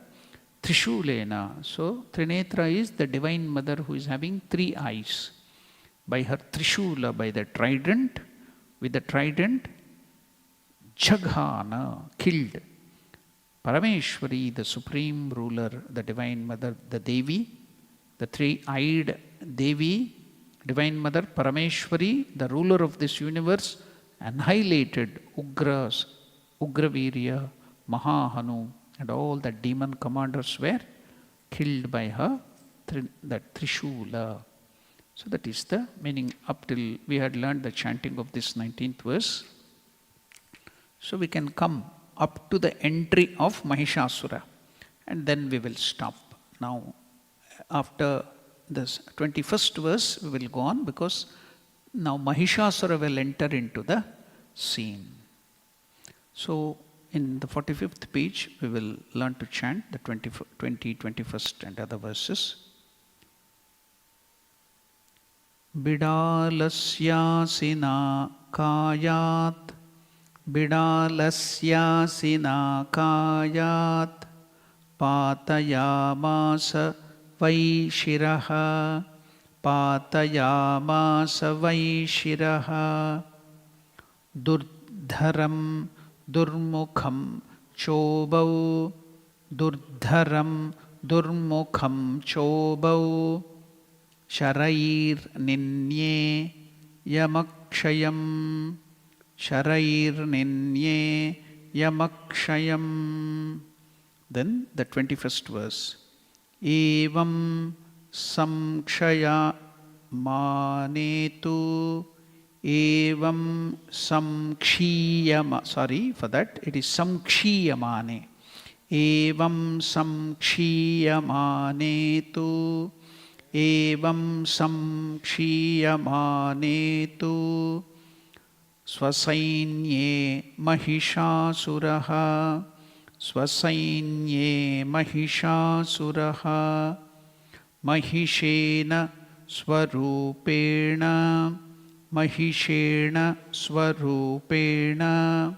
Trishulena. So Trinetra is the Divine Mother who is having three eyes. By her Trishula, by the trident, with the trident, Jaghana, killed. Parameshwari, the supreme ruler, the Divine Mother, the Devi, the three-eyed Devi, Divine Mother, Parameshwari, the ruler of this universe, annihilated Ugras, Ugravirya, Mahahanu, and all the demon commanders were killed by her, that Trishula. So that is the meaning. Up till we had learned the chanting of this 19th verse. So we can come up to the entry of Mahishasura, and then we will stop. Now, after this 21st verse, we will go on, because now Mahishasura will enter into the scene. So, in the 45th page, we will learn to chant the 20, 21st and other verses. Bidalasya kayat Bidalasya kayat Patayamasa Vaishiraha patayamasa vaishiraha durdharam durmukham chobau durdharam durmukham chobau sharair ninye yamakshayam sharair ninye yamakshayam. Then the 21st verse. Evam samkshaya manetu evam samkshiyama. Sorry for that, it is samkshiyamane. Evam samkshiyamanetu evam samkshiyamanetu swasainye mahishasuraha swasainye mahishasuraha mahishena swarupena mahishena swarupena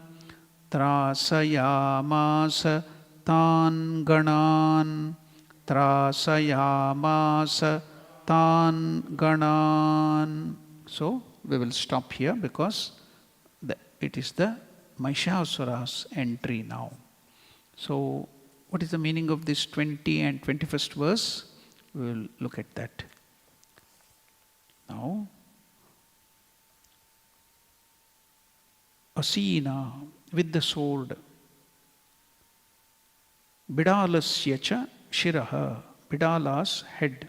trasayamasa tan ganan trasayamasa tan ganan. So we will stop here because it is the Mahishasura's entry now. So what is the meaning of this 20 and 21st verse? We will look at that. Now, Asina with the sword, Bidalasya cha shiraha, Bidala's head,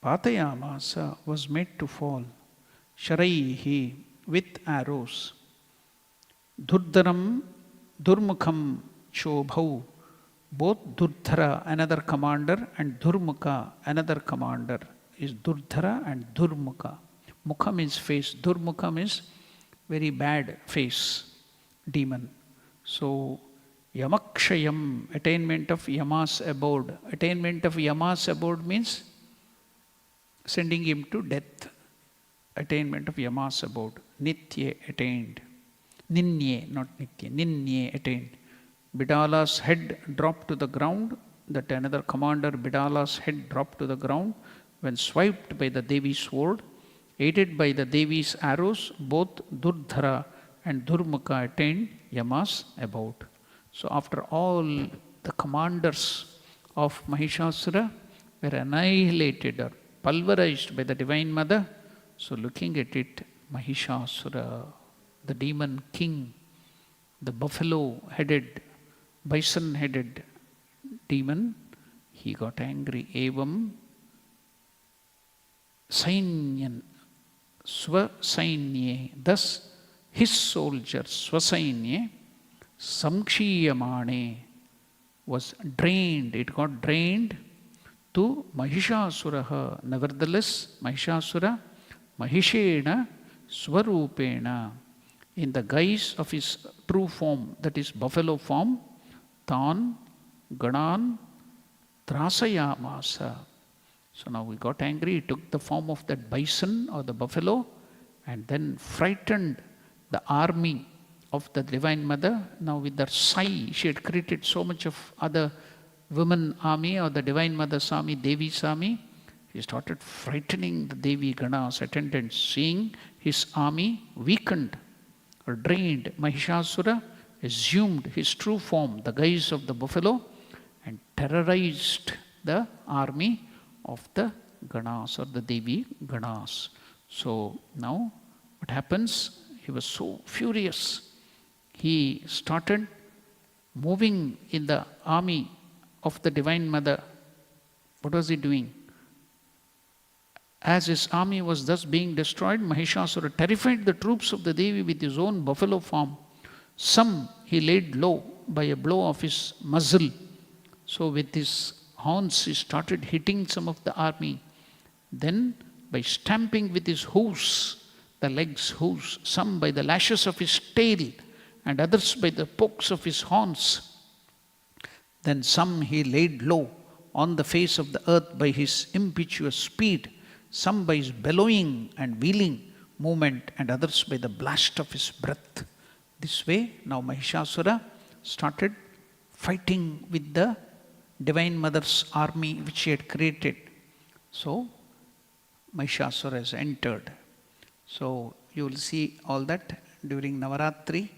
Patayamasa was made to fall, Sharaihi with arrows, Durdharam Durmukham Chobhau, both Durdhara, another commander, and Durmukha, another commander, is Durdhara and Durmukha. Mukha means face, Durmukha means very bad face, demon. So, Yamakshayam, attainment of Yama's abode. Attainment of Yama's abode means sending him to death. Attainment of Yama's abode. Nitye attained. Ninye, not Nitya, Ninye attained. Bidala's head dropped to the ground, that another commander, Bidala's head dropped to the ground when swiped by the Devi's sword, aided by the Devi's arrows, both Durdhara and Durmukha attained Yama's abode. So after all the commanders of Mahishasura were annihilated or pulverized by the Divine Mother, so looking at it, Mahishasura, the demon king, the buffalo-headed, bison-headed demon, he got angry. Evam sainyan swasainye, thus his soldiers, swasainye, samkshiyamane, was drained, it got drained to Mahishasuraha. Nevertheless, Mahishasura, Mahishena Swarupena, in the guise of his true form, that is buffalo form, Tan Ganan Trasayamasa. So now he got angry, he took the form of that bison or the buffalo and then frightened the army of the Divine Mother. Now with their sigh, she had created so much of other women army or the Divine Mother's army, Devi's army. He started frightening the Devi Gana's attendants, seeing his army weakened or drained. Mahishasura assumed his true form, the guise of the buffalo, and terrorized the army of the Ganas or the Devi Ganas. So now what happens? He was so furious. He started moving in the army of the Divine Mother. What was he doing? As his army was thus being destroyed, Mahishasura terrified the troops of the Devi with his own buffalo form. Some he laid low by a blow of his muzzle. So with his horns he started hitting some of the army. Then by stamping with his hooves, the legs hooves, some by the lashes of his tail and others by the pokes of his horns. Then some he laid low on the face of the earth by his impetuous speed, some by his bellowing and wheeling movement, and others by the blast of his breath. This way, now Mahishasura started fighting with the Divine Mother's army which she had created. So, Mahishasura has entered. So you will see all that during Navaratri.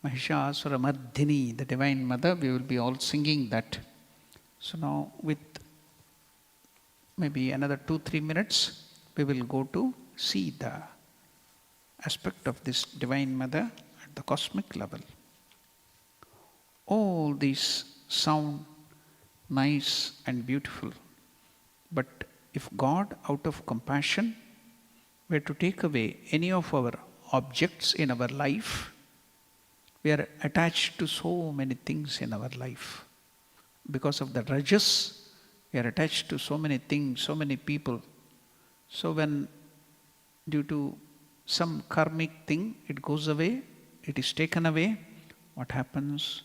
Mahishasura Mardhini, the Divine Mother, we will be all singing that. So now with maybe another 2-3 minutes, we will go to see the aspect of this Divine Mother at the cosmic level. All these sound nice and beautiful, but if God, out of compassion, were to take away any of our objects in our life, we are attached to so many things in our life. Because of the rajas, we are attached to so many things, so many people. So when due to some karmic thing, it goes away, it is taken away, what happens?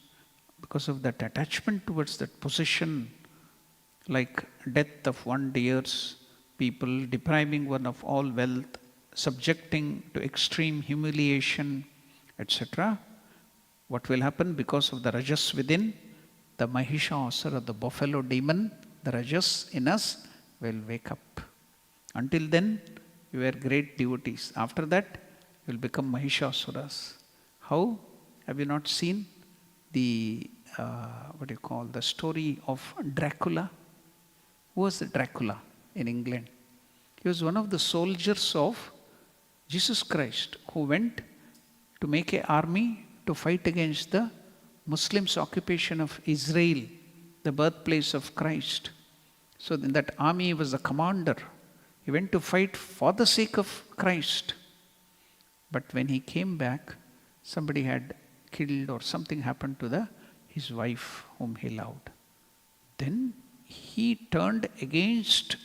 Because of that attachment towards that possession, like death of one dear's people, depriving one of all wealth, subjecting to extreme humiliation, etc. What will happen? Because of the rajas within, the Mahishasura, the buffalo demon, the rajas in us will wake up. Until then, you were great devotees. After that, you will become Mahishasuras. How? Have you not seen the, the story of Dracula? Who was Dracula in England? He was one of the soldiers of Jesus Christ who went to make an army to fight against the Muslims' occupation of Israel, the birthplace of Christ. So in that army he was the commander. He went to fight for the sake of Christ. But when he came back, somebody had killed or something happened to his wife whom he loved. Then he turned against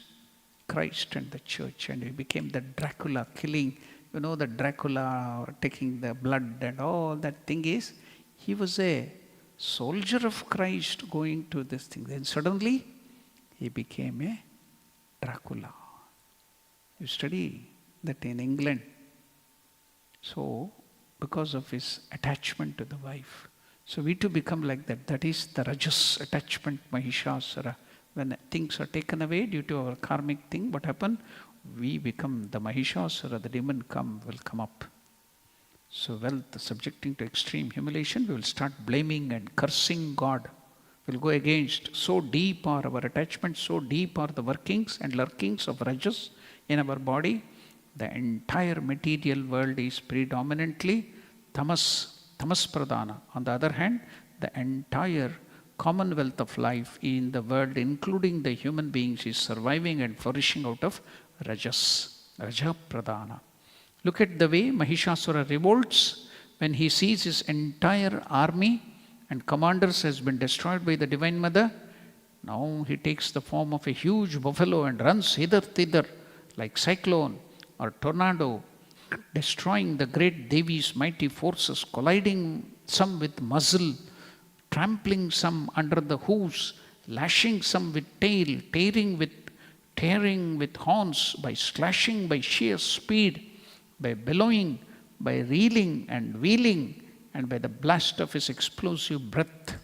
Christ and the church, and he became the Dracula, killing, the Dracula, or taking the blood and all that thing is, he was a soldier of Christ going to this thing. Then suddenly, he became a Dracula. You study that in England. So, because of his attachment to the wife. So we too become like that. That is the rajas attachment, Mahishasura. When things are taken away due to our karmic thing, what happened? We become the Mahishasura, the demon will come up. So wealth, subjecting to extreme humiliation, we will start blaming and cursing God. We will go against. So deep are our attachments, so deep are the workings and lurkings of rajas in our body. The entire material world is predominantly tamas pradhana. On the other hand, the entire commonwealth of life in the world, including the human beings, is surviving and flourishing out of rajas, raja pradhana. Look at the way Mahishasura revolts when he sees his entire army and commanders has been destroyed by the Divine Mother. Now he takes the form of a huge buffalo and runs hither thither like cyclone or tornado, destroying the great Devi's mighty forces, colliding some with muzzle, trampling some under the hooves, lashing some with tail, tearing with horns, by slashing by sheer speed, by bellowing, by reeling and wheeling, and by the blast of his explosive breath.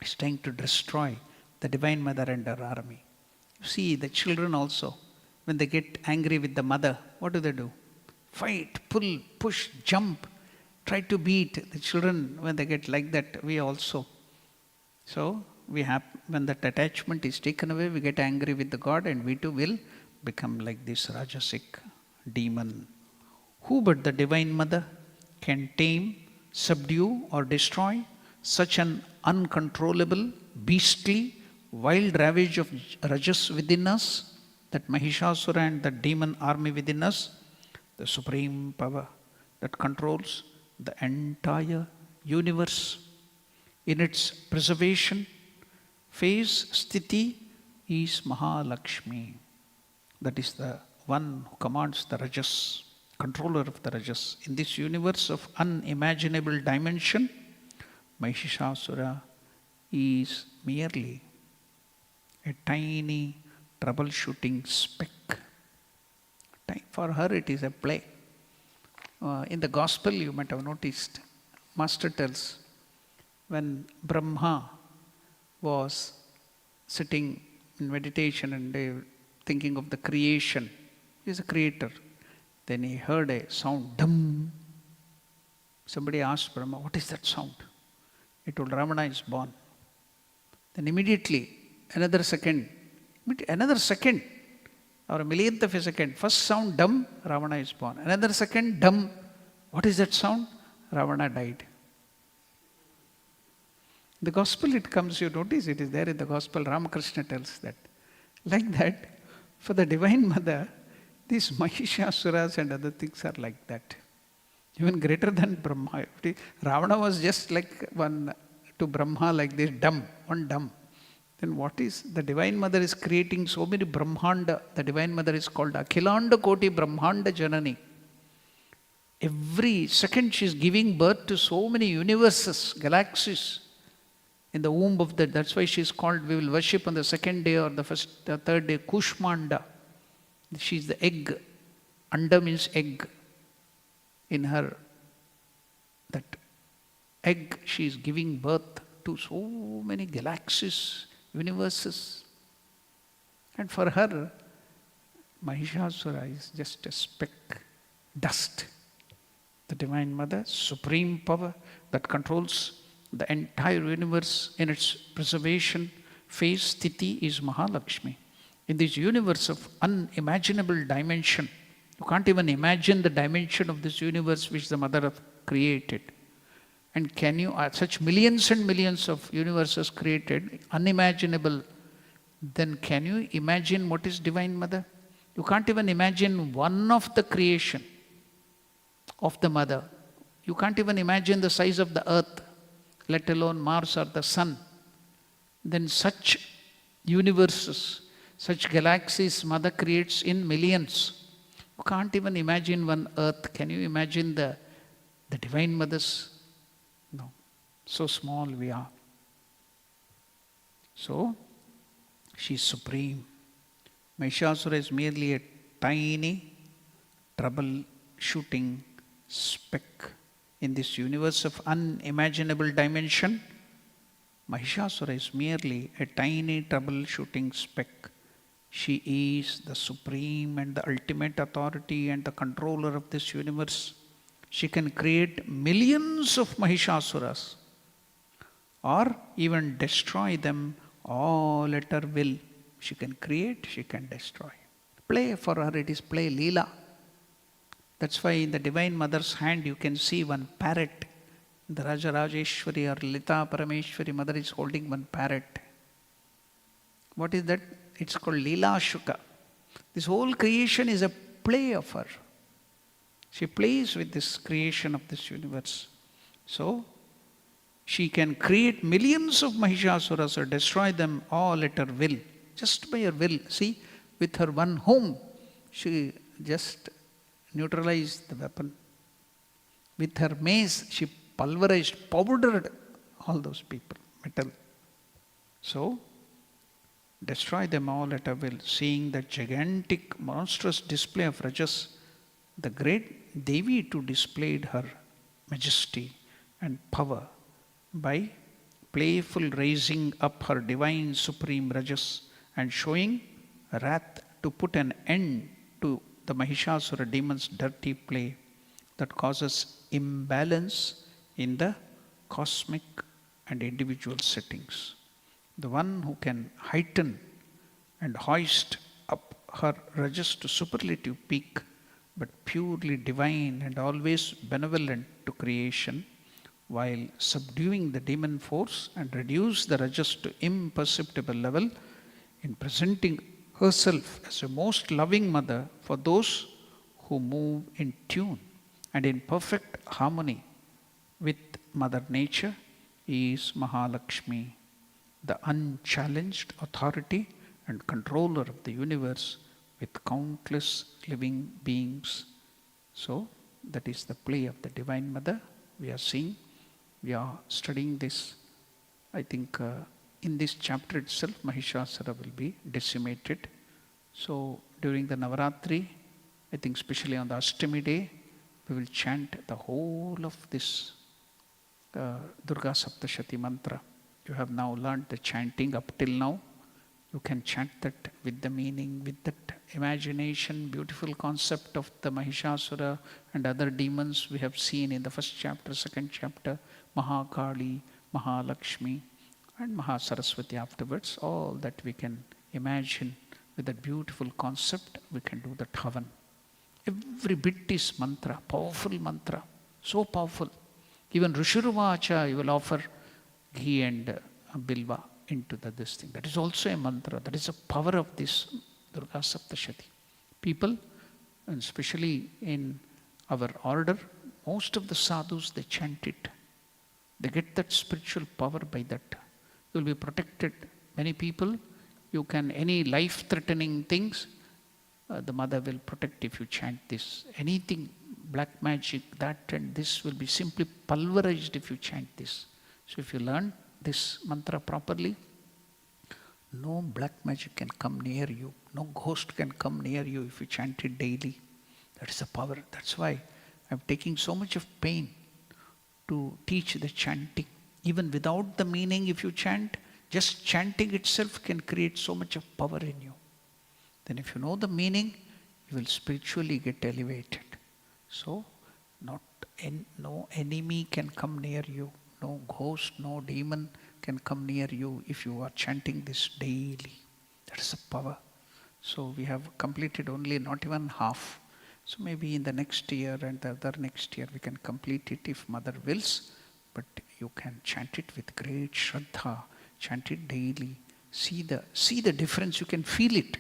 He's trying to destroy the Divine Mother and her army. You see, the children also, when they get angry with the mother, what do? Fight, pull, push, jump, try to beat. The children, when they get like that, we also. So, when that attachment is taken away, we get angry with the God, and we too will become like this Rajasic demon. Who but the Divine Mother can tame, subdue, or destroy such an uncontrollable, beastly, wild ravage of rajas within us, that Mahishasura and the demon army within us, the supreme power that controls the entire universe in its preservation phase, sthiti, is Mahalakshmi. That is the one who commands the rajas, controller of the rajas. In this universe of unimaginable dimension, Mahishasura is merely a tiny troubleshooting speck. For her it is a play. In the gospel you might have noticed, Master tells, when Brahma was sitting in meditation and thinking of the creation, He is a creator. Then he heard a sound, dum. Somebody asked Brahma, what is that sound? He told, Ravana is born. Then immediately, another second, or a millionth of a second, first sound, dum, Ravana is born. Another second, dum. What is that sound? Ravana died. The gospel, it comes, you notice, it is there in the gospel, Ramakrishna tells that. Like that, for the Divine Mother, these Mahishasuras and other things are like that. Even greater than Brahma. Ravana was just like one to Brahma, like this, dumb, one dumb. Then what is, the Divine Mother is creating so many Brahmanda. The Divine Mother is called Akhilanda Koti Brahmanda Janani. Every second she is giving birth to so many universes, galaxies in the womb of that. That's why she is called, we will worship on the second day or the third day, Kushmanda. She is the egg. Anda means egg. In her, that egg, she is giving birth to so many galaxies, universes. And for her, Mahishasura is just a speck, dust. The Divine Mother, supreme power that controls the entire universe in its preservation phase, Sthiti, is Mahalakshmi. In this universe of unimaginable dimension, you can't even imagine the dimension of this universe which the Mother have created. And can you, such millions and millions of universes created, unimaginable, then can you imagine what is Divine Mother? You can't even imagine one of the creation of the Mother. You can't even imagine the size of the earth, let alone Mars or the sun. Then such universes, such galaxies Mother creates in millions. You can't even imagine one earth. Can you imagine the Divine Mother's? No. So small we are. So, she is supreme. Mahishasura is merely a tiny, troubleshooting speck in this universe of unimaginable dimension. Mahishasura is merely a tiny, troubleshooting speck. She is the supreme and the ultimate authority and the controller of this universe. She can create millions of Mahishasuras or even destroy them all at her will. She can create, she can destroy. Play for her, it is play, Leela. That's why in the Divine Mother's hand you can see one parrot. The Raja Rajeshwari or Lita Parameshwari Mother is holding one parrot. What is that? It's called Leela Shuka. This whole creation is a play of her. She plays with this creation of this universe. So, she can create millions of Mahishasuras or destroy them all at her will. Just by her will. See, with her one home, she just neutralized the weapon. With her mace, she pulverized, powdered all those people, metal. So, destroy them all at her will. Seeing that gigantic, monstrous display of Rajas, the great Devi too displayed her majesty and power by playful raising up her divine supreme Rajas and showing wrath to put an end to the Mahishasura demon's dirty play that causes imbalance in the cosmic and individual settings. The one who can heighten and hoist up her Rajas to superlative peak, but purely divine and always benevolent to creation, while subduing the demon force and reduce the Rajas to imperceptible level in presenting herself as a most loving mother for those who move in tune and in perfect harmony with Mother Nature, is Mahalakshmi, the unchallenged authority and controller of the universe with countless living beings. So, that is the play of the Divine Mother we are seeing. We are studying this. I think in this chapter itself, Mahishasura will be decimated. So, during the Navaratri, I think especially on the Ashtami day, we will chant the whole of this Durga Saptashati mantra. You have now learned the chanting up till now. You can chant that with the meaning, with that imagination, beautiful concept of the Mahishasura and other demons we have seen in the first chapter, second chapter, Mahakali, Mahalakshmi, and Mahasaraswati afterwards. All that we can imagine with that beautiful concept, we can do that havan. Every bit is mantra, powerful mantra, so powerful. Even Rishiruvacha, you will offer ghee and bilva into this thing. That is also a mantra. That is the power of this Durga Saptashati. People, and especially in our order, most of the sadhus, they chant it. They get that spiritual power by that. You will be protected. Many people, you can, any life-threatening things, the mother will protect if you chant this. Anything, black magic, that and this will be simply pulverized if you chant this. So if you learn this mantra properly, no black magic can come near you. No ghost can come near you if you chant it daily. That is the power. That's why I'm taking so much of pain to teach the chanting. Even without the meaning, if you chant, just chanting itself can create so much of power in you. Then if you know the meaning, you will spiritually get elevated. So, no enemy can come near you. No ghost, no demon can come near you if you are chanting this daily. That is the power. So we have completed only not even half. So maybe in the next year and the other next year we can complete it if Mother wills. But you can chant it with great Shraddha. Chant it daily. See the difference. You can feel it.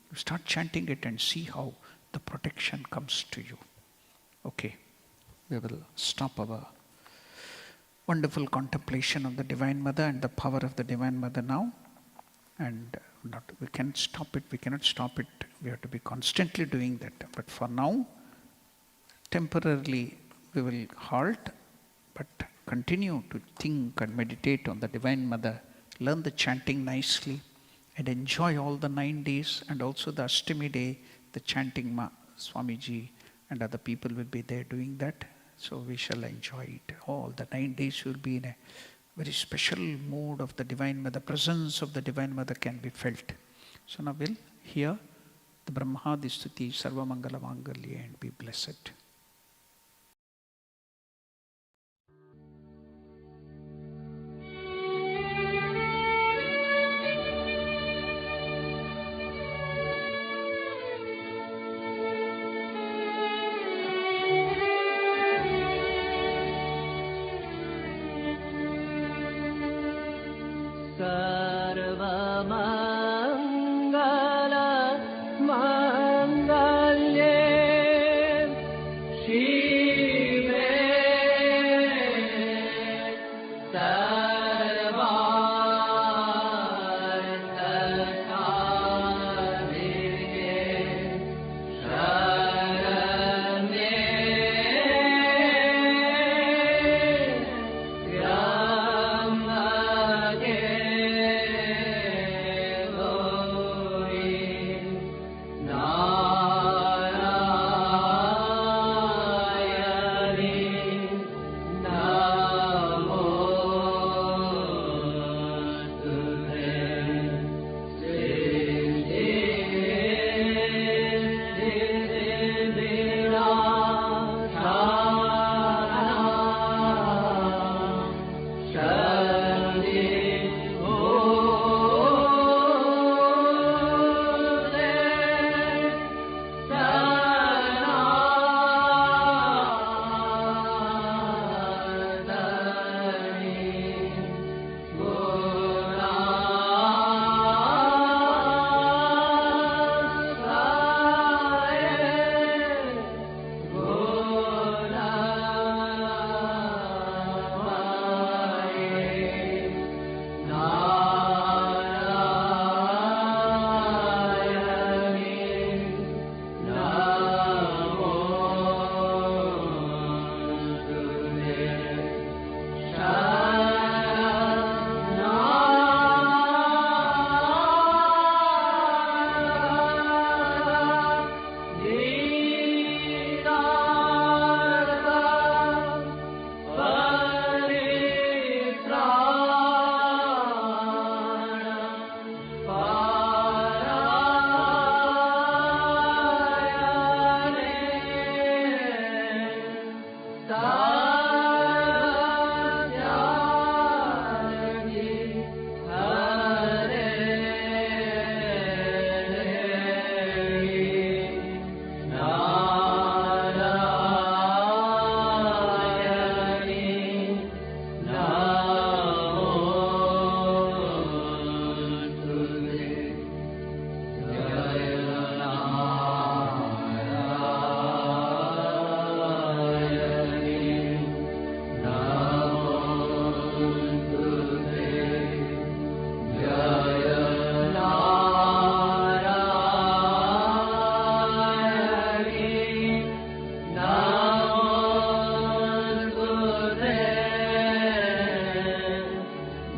You start chanting it and see how the protection comes to you. Okay. We will stop our wonderful contemplation of the Divine Mother and the power of the Divine Mother now. And we can stop it. We cannot stop it. We have to be constantly doing that. But for now, temporarily we will halt, but continue to think and meditate on the Divine Mother. Learn the chanting nicely and enjoy all the 9 days, and also the Ashtami day, the chanting. Swamiji and other people will be there doing that. So we shall enjoy it. All the 9 days will be in a very special mood of the Divine Mother. The presence of the Divine Mother can be felt. So now we'll hear the Brahmadi Stuti, Sarva Mangala Mangalya, and be blessed.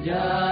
Jai